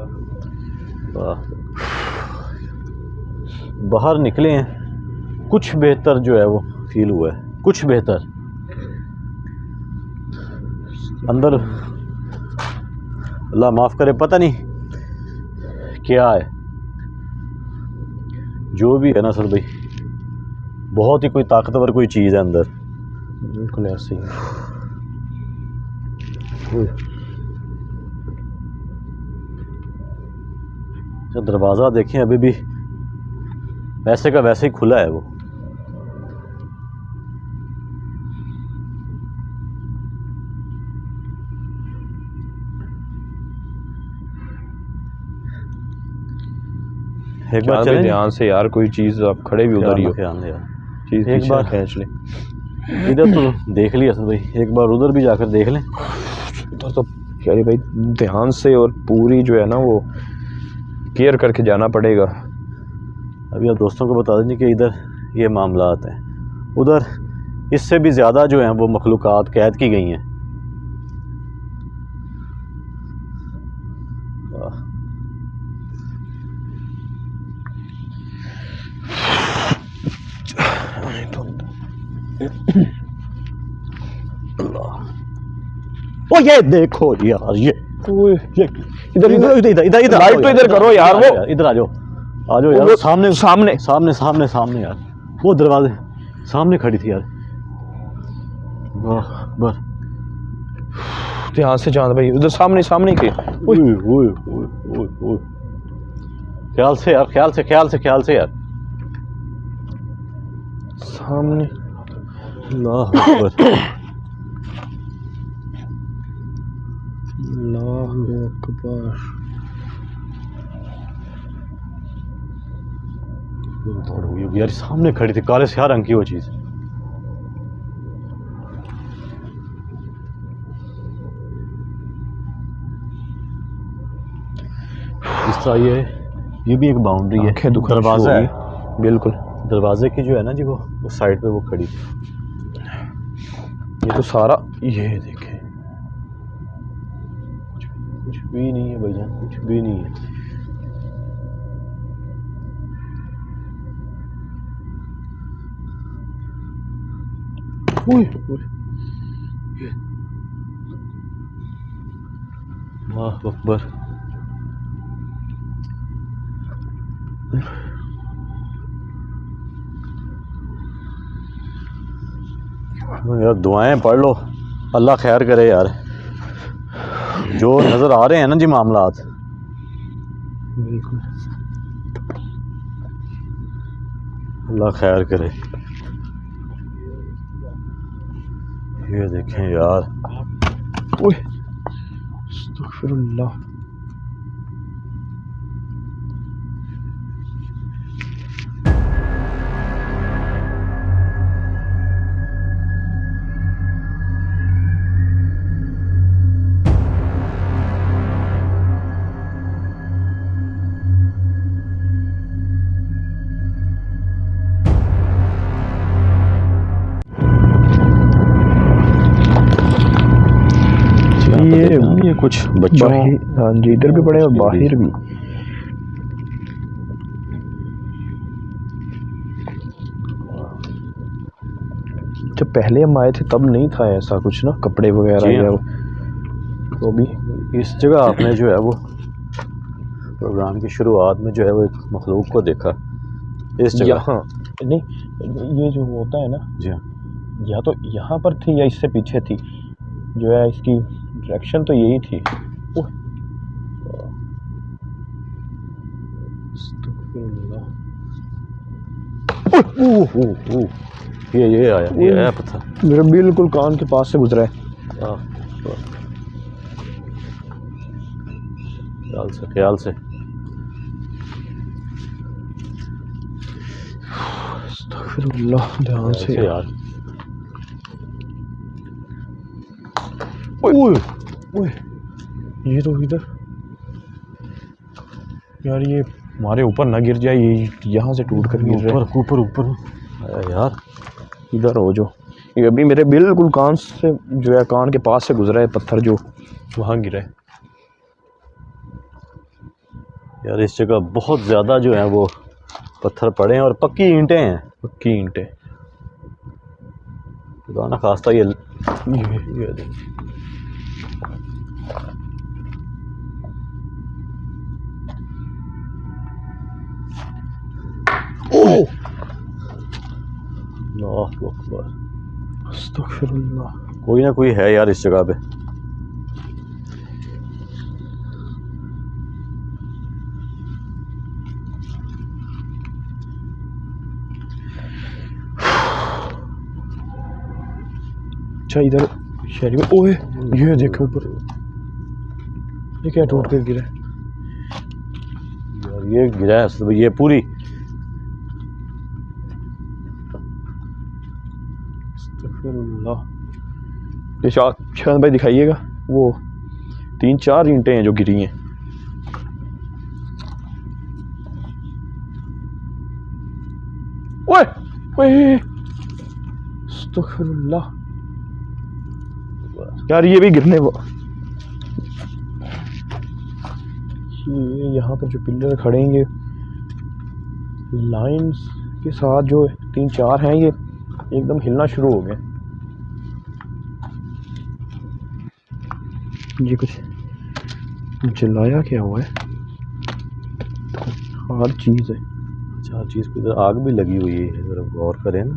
बाहर निकले हैं, कुछ बेहतर जो है वो फील हुआ है, कुछ बेहतर। अंदर अल्लाह माफ़ करे, पता नहीं क्या है, जो भी है ना सर भाई, बहुत ही कोई ताकतवर कोई चीज़ है अंदर। बिल्कुल ऐसे ही। जो दरवाज़ा देखें अभी भी वैसे का वैसे ही खुला है वो। एक बार चलें ध्यान से यार, कोई चीज़ आप खड़े भी उधर ही हो, चीज़ एक बार खींच लें। इधर तो देख लिया असद भाई, एक बार उधर भी जाकर देख लें। उधर तो यारी भाई ध्यान से और पूरी जो है ना वो केयर करके जाना पड़ेगा। अभी आप दोस्तों को बता देंगे कि इधर ये मामलात हैं, उधर इससे भी ज़्यादा जो हैं वो मखलूक़ात कैद की गई हैं। ओ ये देखो यार, ये इधर इधर इधर इधर लाइट तो इधर करो यार, वो इधर आ जाओ, आ जाओ यार, सामने सामने सामने सामने सामने यार, वो दरवाजे सामने खड़ी थी यार। वाह बस ध्यान से चांद भाई, उधर सामने सामने के। ओए ओए ओए ओए ओए, ख्याल से यार, ख्याल से ख्याल से ख्याल से यार। सामने। अल्लाह अकबर अल्लाह अकबर। दौड़ हुई होगी यार, सामने खड़ी थी, काले स्याह रंग की वो चीज। इस तरह ये भी एक बाउंड्री है, आंखें दुखना दरवाजा शुरू हो है गई। बिल्कुल। दरवाजे की जो है ना जी, वो साइड पे वो खड़ी थी। ये तो सारा, ये देखें, कुछ भी नहीं है भाईजान, कुछ भी नहीं है। ओए ओए, अल्लाह अकबर। यार दुआएं पढ़ लो, अल्लाह खैर करे यार। जो नज़र आ रहे हैं ना जी मामलात, बिल्कुल। अल्लाह खैर करे। ये देखें यार, ओए अस्तगफिरुल्लाह। ये कुछ बच्चों, हाँ जी, इधर भी पड़े और बाहर भी। जब पहले हम आए थे तब नहीं था ऐसा कुछ ना, कपड़े वगैरह या तो भी। इस जगह आपने जो है वो प्रोग्राम की शुरुआत में जो है वो एक मखलूक को देखा इस जगह। यहाँ नहीं, ये जो होता है ना जी हाँ, या तो यहाँ पर थी या इससे पीछे थी, जो है इसकी डायरेक्शन तो यही थी। ये आया पत्थर मेरे बिल्कुल कान के पास से गुजरा है। ख्याल से अस्तगफिरुल्लाह, ध्यान से यार। ओए ये तो इधर यार, ये हमारे ऊपर ना गिर जाए, ये यहाँ से टूट कर गिर रहा है। ऊपर यार, इधर हो जो, ये अभी मेरे बिल्कुल कान से जो है, कान के पास से गुजरा है पत्थर, जो वहाँ गिरा है। यार इस जगह बहुत ज़्यादा जो है वो पत्थर पड़े हैं और पक्की ईंटें हैं। पक्की ईंटें। खुदा ना खास्ता ये अल्लाह अकबर, अस्तगफिरुल्लाह। कोई ना कोई है यार इस जगह पे। अच्छा इधर शहरी में, ओए ये देखो ऊपर, ये क्या टूट कर गिरा है यार। ये गिरा है ये पूरी। अस्तगफिरुल्लाह। ये शायद भाई दिखाइएगा, वो 3-4 ईंटें हैं जो गिरी हैं। ओए ओए अस्तगफिरुल्लाह यार, ये भी गिरने ये यहाँ पर जो पिलर खड़ेंगे लाइंस के साथ, जो 3-4 हैं, ये एकदम हिलना शुरू हो गए। ये कुछ जलाया क्या हुआ है, हर चीज़ है। अच्छा, हर चीज़ को इधर आग भी लगी हुई है, अगर गौर करें ना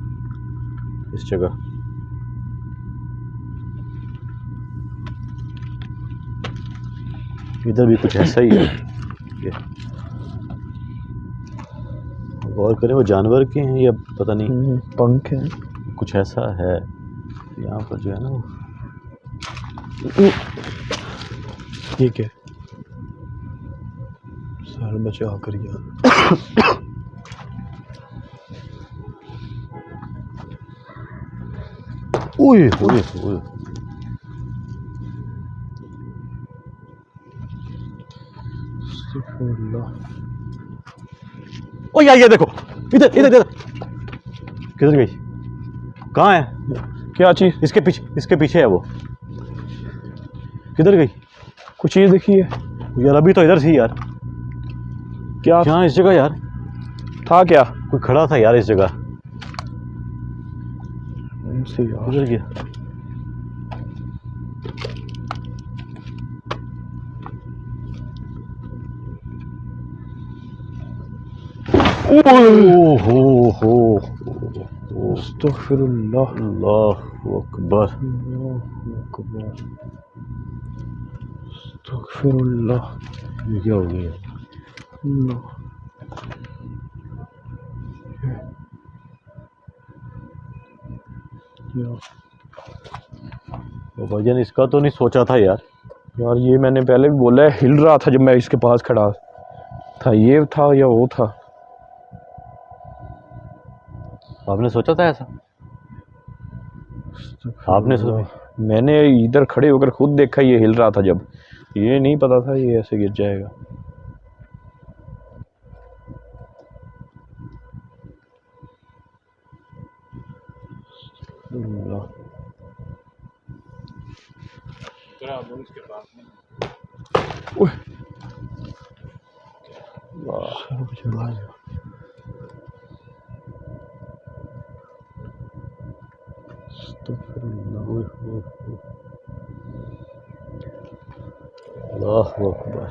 इस जगह। इधर भी कुछ ऐसा ही है। ये गौर करें, वो जानवर के हैं या पता नहीं, पंख है। कुछ ऐसा है यहाँ पर जो है ना। ये क्या साल बचा कर यार। ओए ओए ओए, ओ यार ये देखो, इधर इधर इधर, किधर गई? कहाँ है? क्या चीज? इसके पीछे है वो। किधर गई? कुछ चीज दिखी है यार अभी तो इधर थी यार। क्या? क्या इस जगह यार? था क्या? कोई खड़ा था यार इस जगह। उनसे यार किधर गया? हो अस्तगफिरुल्लाह। अल्लाहु अकबर। अल्लाहु अकबर। अस्तगफिरुल्लाह। ये क्या हो गया? अल्लाह। ओ भाईजान, इसका तो नहीं सोचा था यार। यार ये मैंने पहले भी बोला है, हिल रहा था जब मैं इसके पास खड़ा था। ये था या वो था? आपने सोचा था ऐसा? आपने सोचा? मैंने इधर खड़े होकर खुद देखा ये हिल रहा था जब, ये नहीं पता था ये ऐसे गिर जाएगा। अल्लाह। जरा आप उसके पास में ओए अल्लाहु अकबर।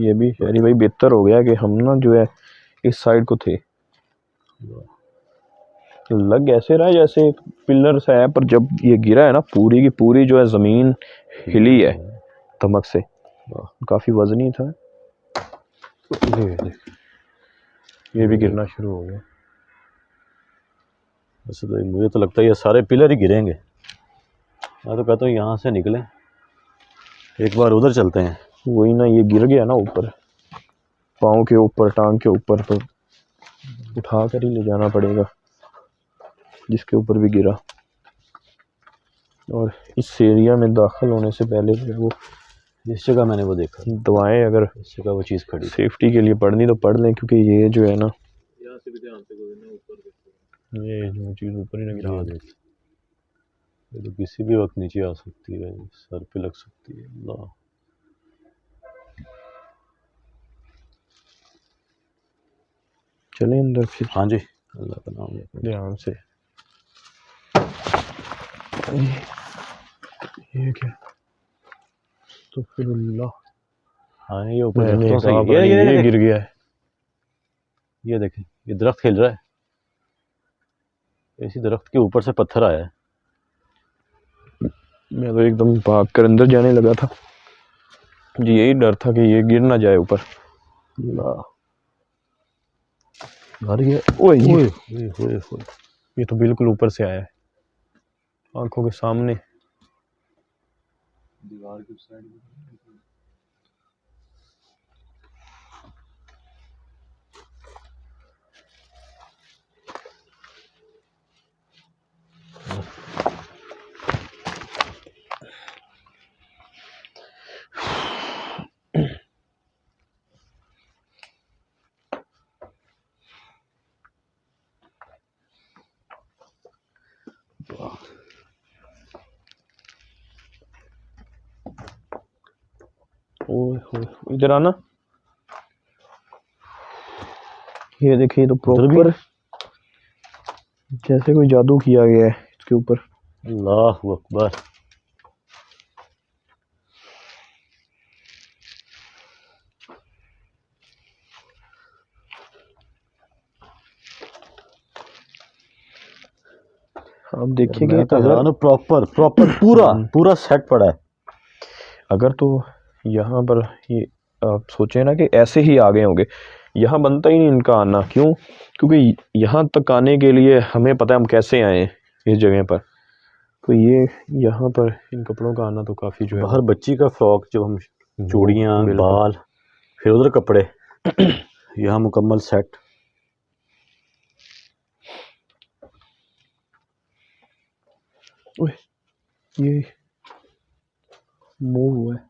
ये भी शहरी भाई बेहतर हो गया कि हम ना जो है इस साइड को थे। लग ऐसे रहा है जैसे पिलर सा है, पर जब ये गिरा है ना पूरी की पूरी जो है जमीन हिली है धमक से। काफी वजनी था। ये भी गिरना शुरू हो गया। वैसे तो मुझे तो लगता है ये सारे पिलर ही गिरेंगे। मैं तो कहता हूँ यहाँ से निकलें, एक बार उधर चलते हैं। वही ना, ये गिर गया ना ऊपर, पाँव के ऊपर, टांग के ऊपर, तो उठा कर ही ले जाना पड़ेगा जिसके ऊपर भी गिरा। और इस एरिया में दाखिल होने से पहले जो है वो इस जगह मैंने वो देखा, दवाएं अगर इस जगह वो चीज़ खड़ी। सेफ्टी के लिए पढ़नी तो पढ़ लें, क्योंकि ये जो है ना, यहाँ से भी ध्यान से गुजरना ऊपर। ये जो चीज़ ऊपर ही ना गिरा दे। ये तो किसी भी वक्त नीचे आ सकती है, सर पे लग सकती है। अल्लाह। चले अंदर फिर। हाँ जी, अल्लाह का नाम लेकर ध्यान से। ये क्या? तो फिर अल्लाह। हाँ, ये ऊपर मैंने दरख्तों से कहा ये गिर गया है। ये देखें, ये दरख्त हिल रहा है। इसी दरख्त के ऊपर से पत्थर आया है। मैं तो एकदम भाग कर अंदर जाने लगा था जी, यही डर था कि ये गिर ना जाए ऊपर। घर गया। ओए ये तो बिल्कुल ऊपर से आया है, आंखों के सामने। दीवार की साइड में ओए इधर आना। ये देखिए तो उधर भी? प्रॉपर जैसे कोई जादू किया गया है इसके ऊपर। अल्लाहु अकबर। आप देखिएगा मैं तो अगर हैरान हूँ, प्रॉपर प्रॉपर पूरा सेट पड़ा है। अगर तो यहाँ पर ये आप सोचें ना कि ऐसे ही आ गए होंगे, यहाँ बनता ही नहीं इनका आना। क्यों? क्योंकि यहाँ तक आने के लिए हमें पता है हम कैसे आए हैं इस जगह पर। तो ये यहाँ पर इन कपड़ों का आना तो काफ़ी जो है बाहर बच्ची का फ्रॉक, जो हम चूड़ियाँ, बिल्कुल। बाल, फिर उधर कपड़े, यहाँ मुकम्मल सेट। ओए ये मूव हुआ है।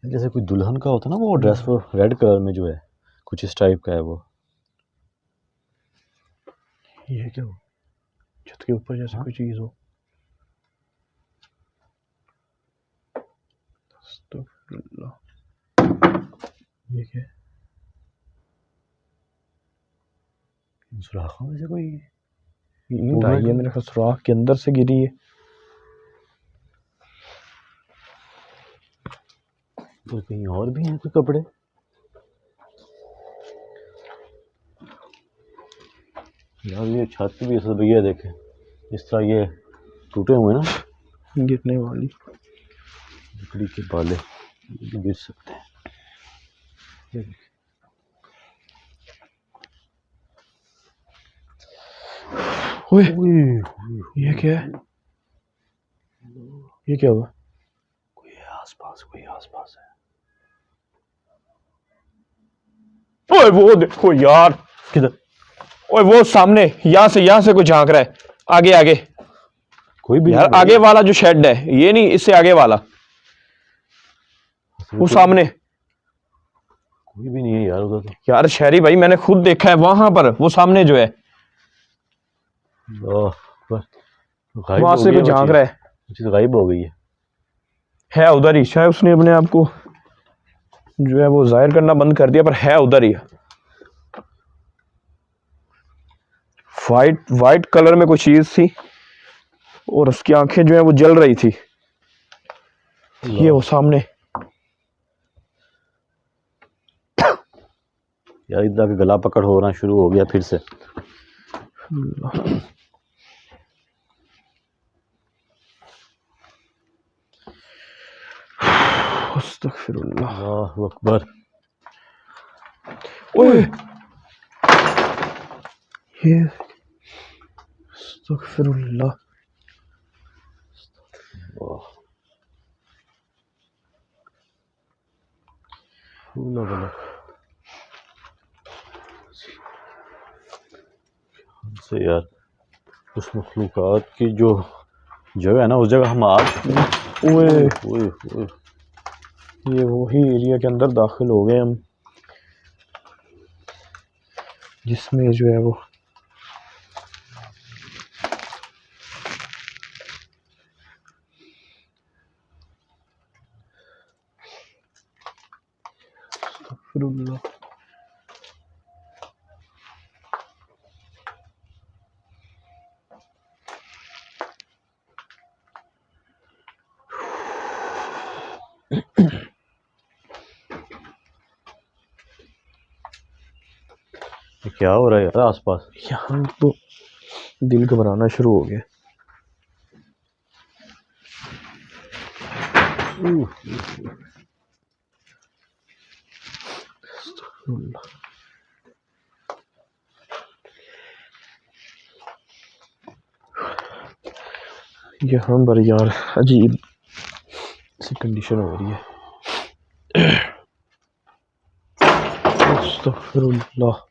जैसे कोई दुल्हन का होता है ना वो ड्रेस, वो रेड कलर में जो है कुछ इस टाइप का है वो। ये क्या हो? छत के ऊपर जैसे कोई चीज़ हो। अस्तगफिरुल्लाह। ये क्या है? इन सुराखों में से कोई ईंट आई है मेरे ख्याल सुराख के अंदर से गिरी है। तो कहीं और भी हैं कोई कपड़े। यार ये छत भी असल भैया देखे इस तरह ये टूटे हुए ना, गिरने वाली। लकड़ी के बाले गिर सकते हैं। ये देखिए। ओए ओए, ये क्या है? ये क्या हुआ? कोई आसपास है। ओए वो देखो यार। किधर? ओए वो सामने, यहाँ से कोई झांक रहा है। आगे आगे कोई भी यार, नहीं आगे वाला जो शेड है, ये नहीं, इससे आगे वाला, वो सामने। कोई भी नहीं है यार उधर तो। यार शहरी भाई, मैंने खुद देखा है वहां पर, वो सामने जो है गायब वहां हो से गई कोई है वो झांक चीज़। रहा है। वो चीज़ गायब हो गई है उधर ही, शायद उसने अपने आप को जो है वो जाहिर करना बंद कर दिया, पर है उधर ही। वाइट कलर में कोई चीज थी और उसकी आंखें जो है वो जल रही थी। ये वो सामने। यार इधर आके गला पकड़ होना शुरू हो गया फिर से। अस्तगफिरुल्लाह। अल्लाहु अकबर। ओए ये अस्तगफिरुल्लाह। से यार उस मखलूकात की जो जगह है ना, उस जगह हम आज ओए ओए ओए ये वही एरिया के अंदर दाखिल हो गए हम, जिसमें जो है वो अस्तगफिरुल्लाह। ये क्या हो रहा है यार आसपास? यहाँ तो दिल घबराना शुरू हो गया। यहाँ पर यार अजीब सी कंडीशन हो रही है। अस्तगफिरुल्लाह।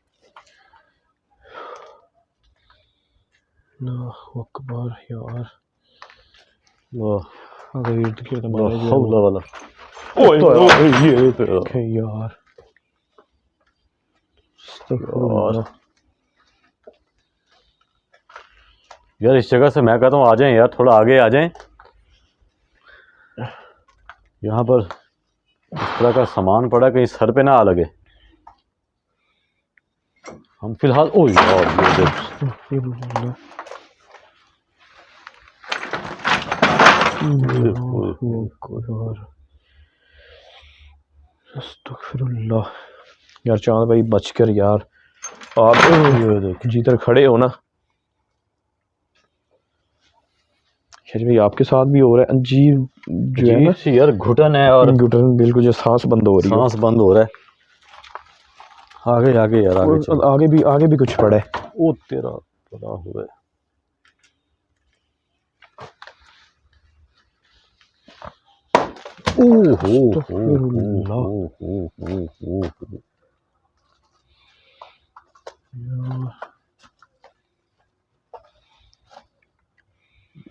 अल्लाहु अकबर। यार अगर इर्द गिर्द हमारे जो है वो- हौला वाला। ओए ये तो देखे यार। अस्तगफिरुल्लाह। यार इस जगह से मैं कहता हूँ आ जाएं यार, थोड़ा आगे आ जाएं। यहाँ पर इस तरह का सामान पड़ा कहीं सर पे ना आ लगे। हम फिलहाल ओ यार ये देख, अस्तगफिरुल्लाह। अस्तगफिरुल्लाह। यार चांद भाई बचकर यार, आप ये देख जिधर खड़े हो ना, शायद भाई आपके साथ भी हो रहा है अजीब जो है ना, अजीब सी यार घुटन है और घुटन, बिल्कुल जो सांस बंद हो रही हो। सांस बंद हो रहा है। आगे आगे यार आगे चल। और आगे भी कुछ पड़ा है। ओ तेरा पता हुआ है। अस्तगफिरुल्लाह।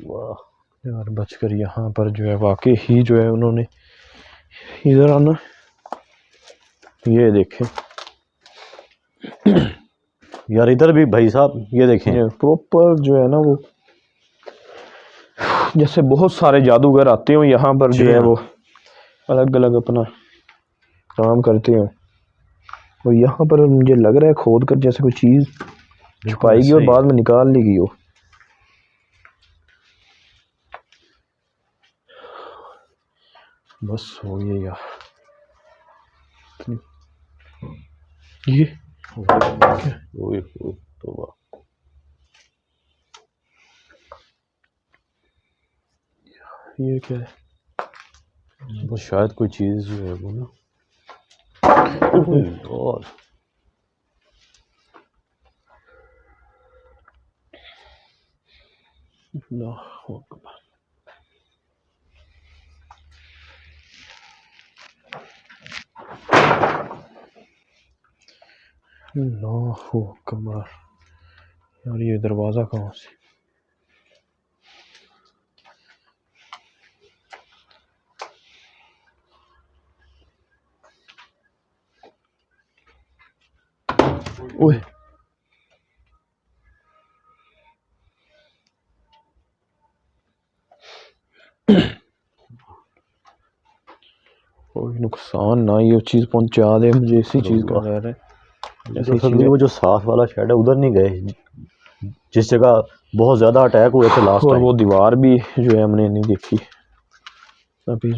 वाह यार बचकर यहाँ पर जो है वाकई ही जो है उन्होंने, इधर आना, ये देखें यार इधर भी भाई साहब ये देखें, ये प्रॉपर जो है ना वो, जैसे बहुत सारे जादूगर आते हो यहाँ पर जो जी है हाँ। वो अलग अलग अपना काम करते हैं। और यहाँ पर मुझे लग रहा है खोद कर जैसे कोई चीज़ छुपाई गई और बाद में निकाल ली गई हो। बस हो गया यार। ये ओए तौबा। ये क्या है? वो शायद कोई चीज़ जो है वो ना, और अल्लाहु अकबर। अल्लाहु अकबर। यार ये दरवाज़ा कहाँ से? ओए कोई नुकसान ना ये चीज़ पहुंचा दे मुझे, इसी चीज़ का डर है। तो सर वो जो साफ वाला शेड है उधर नहीं गए, जिस जगह बहुत ज़्यादा अटैक हुए थे लास्ट और टाइम। वो दीवार भी जो है हमने नहीं देखी अभी।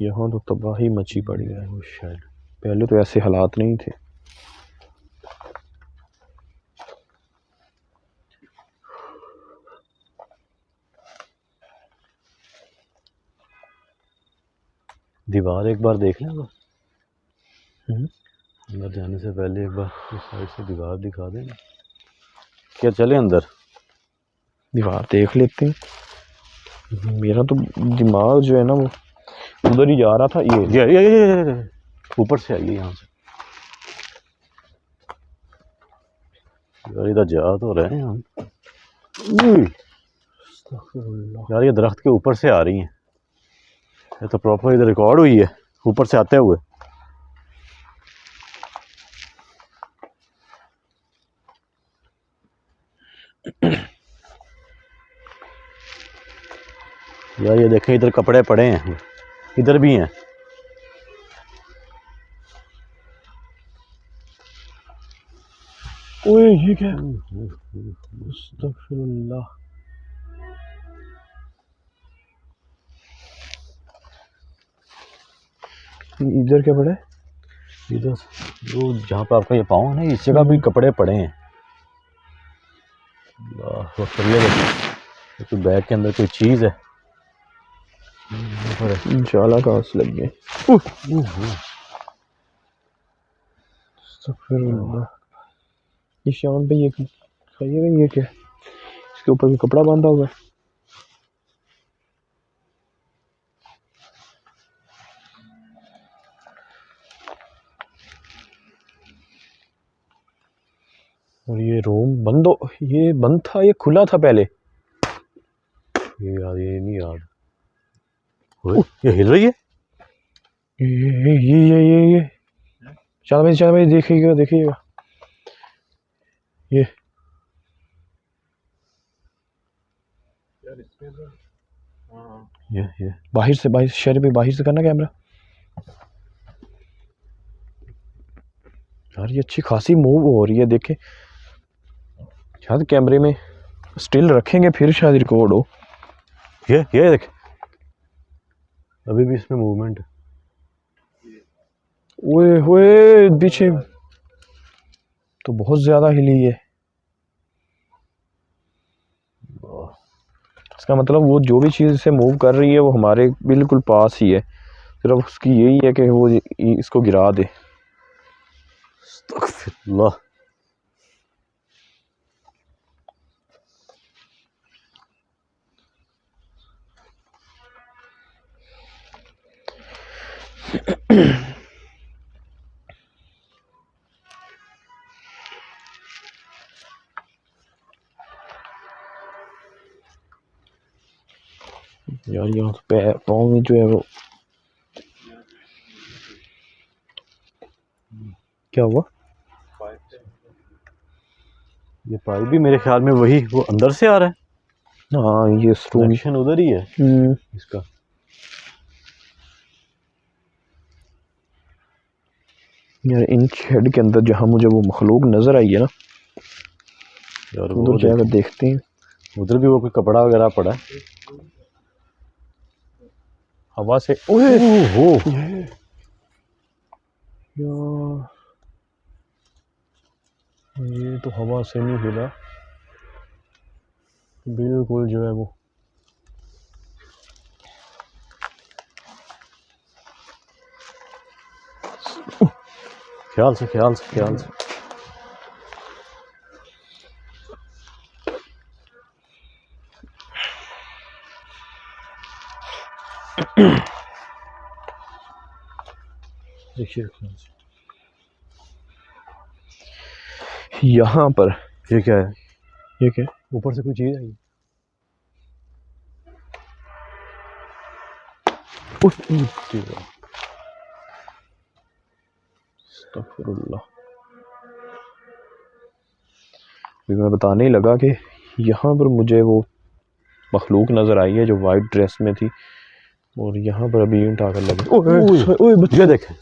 यहाँ तो तबाही मची पड़ी है। वो शेड पहले तो ऐसे हालात नहीं थे। दीवार एक बार देख लें बस, हम्म। अंदर जाने से पहले एक बार इस साइड से दीवार दिखा दें। क्या चले अंदर? दीवार देख लेते हैं। मेरा तो दिमाग जो है ना वो उधर ही जा रहा था। ये ऊपर से आइए यहाँ से। यार इधर जा तो रहे हैं हम। यार ये दरख्त के ऊपर से आ रही हैं, ये तो प्रॉपर इधर रिकॉर्ड हुई है ऊपर से आते हुए। यार ये देखें इधर कपड़े पड़े हैं, इधर भी हैं। ओए ये क्या? अस्तगफिरुल्लाह। इधर क्या पड़ा है? इधर वो जहाँ पे आपका ये पाँव है ना, इस जगह भी कपड़े पड़े हैं। ये तो बैग के अंदर कोई चीज़ है। इंशाल्लाह कहाँ से लग गए। अस्तगफिरुल्लाह। ये शान पे ये खाइएगा, ये क्या? इसके ऊपर भी कपड़ा बांधा हुआ है। और ये रूम बंद हो, ये बंद था, ये खुला था पहले। ये यार ये नहीं याद। ये हिल रही है। ये चल भाई देखिएगा देखिएगा। ये यार इसमें तो हाँ ये बाहर से शहर पे बाहर से करना कैमरा। यार ये अच्छी खासी मूव हो रही है, देखे शायद कैमरे में स्टिल रखेंगे फिर शायद रिकॉर्ड हो। ये देख, अभी भी इसमें मूवमेंट है। ओए होए पीछे तो बहुत ज्यादा हिली है। इसका मतलब वो जो भी चीज से मूव कर रही है वो हमारे बिल्कुल पास ही है, सिर्फ उसकी यही है कि वो इसको गिरा दे। अस्तगफिरुल्लाह। यार यहाँ पे पाँव में जो है वो क्या हुआ? ये पाइप भी मेरे ख्याल में वही वो अंदर से आ रहा है, हाँ ये स्टोन कनेक्शन उधर ही है इसका। यार इन शेड के अंदर जहाँ मुझे वो मखलूक नजर आई है ना, यार उधर जाकर देखते हैं। उधर भी वो कोई कपड़ा वगैरह पड़ा है हवा से। ओए हो। यार ये तो हवा से नहीं हिला, बिल्कुल जो है वो ख्याल से ख्याल से ख्याल से। देखिए यहाँ पर ये क्या है? ये क्या ऊपर से कोई चीज आई? अस्तगफिरुल्लाह। मैं बताने ही लगा कि यहाँ पर मुझे वो मखलूक नजर आई है जो वाइट ड्रेस में थी, और यहाँ पर अभी ईंट आकर लगे। ओए ये देखे,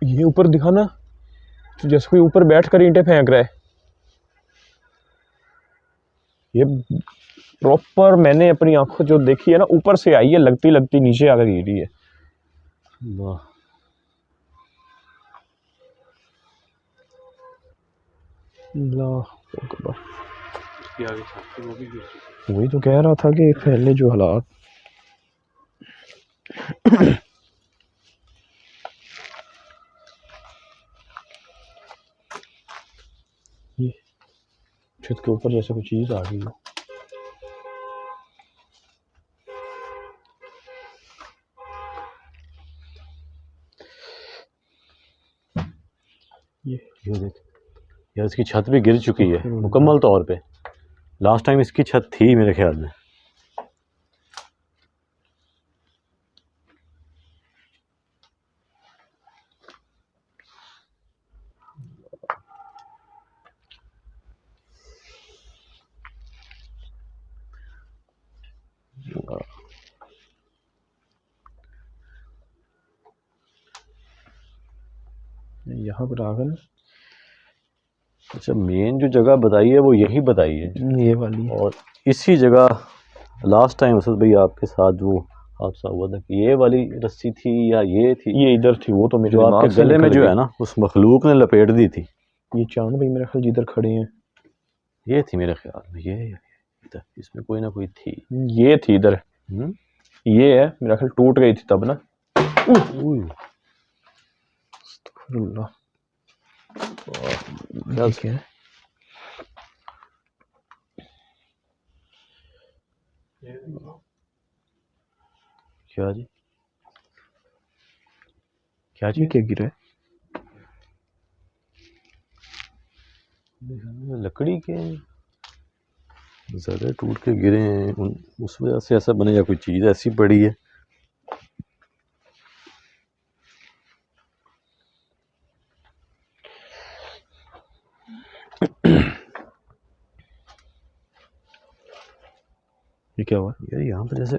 ये ऊपर दिखाना, जैसे कोई ऊपर बैठ कर ईंटें फेंक रहा है। ये प्रॉपर मैंने अपनी आंखों जो देखी है ना, ऊपर से आई है, लगती लगती नीचे आकर गिरी है। इसके आगे छत वो भी गिर चुकी वही तो कह रहा था कि पहले जो हालात। ये छत के ऊपर जैसे कोई चीज आ गई हो। ये देख यार, इसकी छत भी गिर चुकी है मुकम्मल तौर पे। लास्ट टाइम इसकी छत थी मेरे ख्याल में। यहाँ पर आकर अच्छा, मेन जो जगह बताई है वो यही बताई है, ये वाली। और इसी जगह लास्ट टाइम असद भाई आपके साथ वो हादसा हुआ था कि ये वाली रस्सी थी या ये थी, ये इधर थी, वो तो मेरे जो दिमाग आपके से गले में निकल जो गई। है ना उस मखलूक ने लपेट दी थी। ये चांद भाई मेरे ख्याल जिधर खड़े हैं ये थी मेरे ख्याल में, ये इधर, इसमें कोई ना कोई थी। ये थी इधर, ये है मेरा ख्याल टूट गई थी तब ना। अस्तगफिरुल्लाह। ठीक है। क्या जी, क्या ये क्या गिरा है? लकड़ी के ज़रे टूट के गिरे हैं, उस वजह से ऐसा बने, या कोई चीज़ ऐसी पड़ी है। ये क्या हुआ? यार यहाँ पर जैसे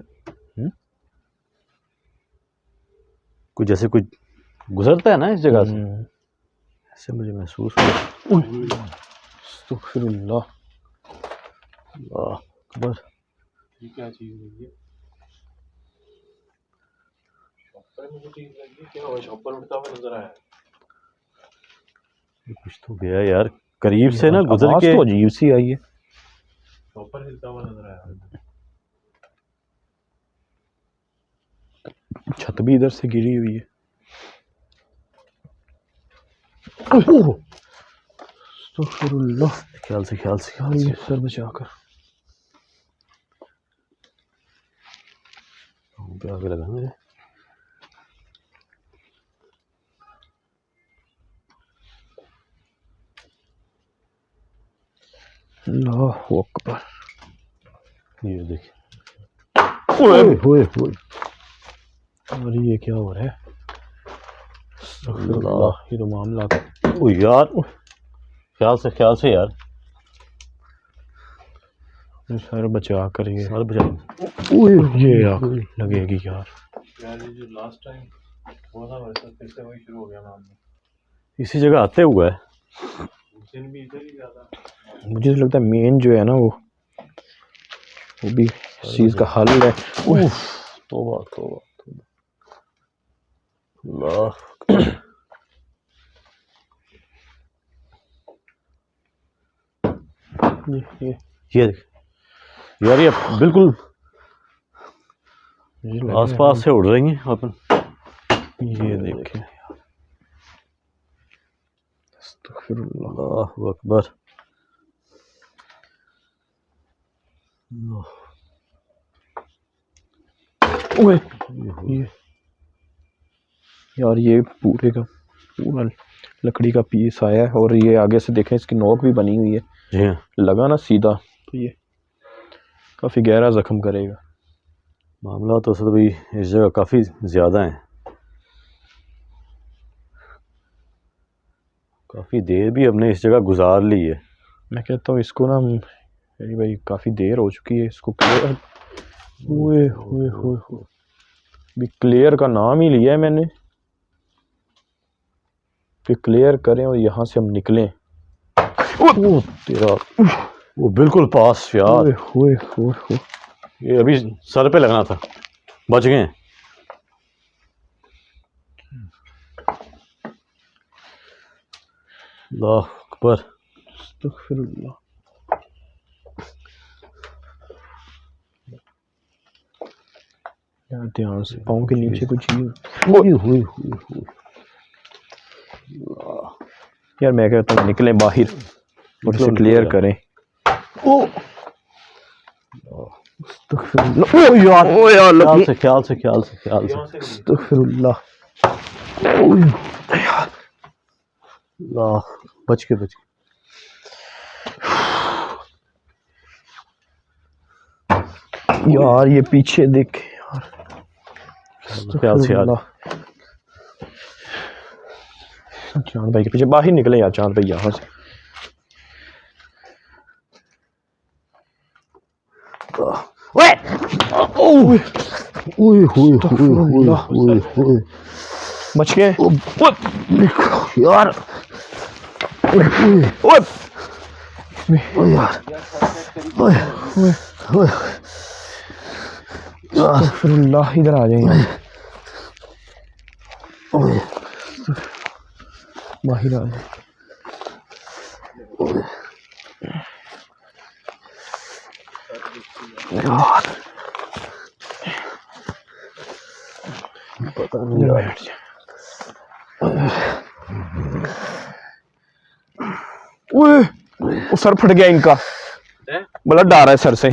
कुछ जैसे कुछ गुजरता है ना इस जगह से, ऐसे मुझे महसूस हुआ। अस्तगफिरुल्लाह। अल्लाह अकबर। ये क्या चीज लगी है? शॉपर मुझे चीज लगी, क्या हुआ? शॉपर उड़ता हुआ नजर आया। ये कुछ तो गया यार करीब से ना गुजर आवाज के। तो अजीब सी आई है। शॉपर हिलता हुआ नजर आया। छत भी इधर से गिरी हुई है। अस्तगफिरुल्लाह। ख्याल से सर बचाकर। पे आगे लगा मेरे। अल्लाहु अकबर। ये देखिए। और ये क्या हो रहा है? अस्तगफिरुल्लाह। ये तो मामला। ओ यार ख्याल से यार। सर बचा कर ये सर बचा। ये आग लगेगी यार। यार ये जो लास्ट टाइम हुआ था वैसा फिर से वही शुरू हो गया मामला। इसी जगह आते हुआ है। उस दिन भी इधर ही ज्यादा। मुझे तो लगता है मेन जो है ना वो भी इस चीज का हल है। तौबा तौबा अल्लाह। ये देख यार, ये बिल्कुल आसपास से उड़ रही हैं अपन। ये देखें। अस्तगफिरुल्लाह। अल्लाहु अकबर। ओए ये यार, ये पूरे का पूरा लकड़ी का पीस आया है और ये आगे से देखें इसकी नोक भी बनी हुई है। जी हाँ। लगा ना सीधा तो ये काफी गहरा जख्म करेगा। मामला तो सर भाई इस जगह काफ़ी ज़्यादा है। काफ़ी देर भी हमने इस जगह गुजार ली है। मैं कहता हूँ इसको ना मेरी भाई काफ़ी देर हो चुकी है इसको क्लियर। हुए भी क्लियर का नाम ही लिया है मैंने कि क्लियर करें और यहाँ से हम निकलें। वो तेरा वो बिल्कुल पास यार। हुए ये अभी सर पे लगना था, बच गए। अल्लाह अकबर। अस्तगफिरुल्लाह। यार ध्यान से पाँव के नीचे कुछ चीज हुई। यार मैं कहता हूँ निकलें बाहर और इसे क्लियर करें। ओ यार ख्याल से अस्तगफिरुल्लाह। बच के यार ये पीछे देख यार। ख्याल से यार। चांद भाई के पीछे बाहर निकले यार। चांद भाई यहाँ से बच गए यार। अस्तगफिरुल्लाह। इधर आ जाइए, बाहर आ जाए। पता नहीं यार। वो सर फट गया इनका, ब्लड आ रहा है सर से।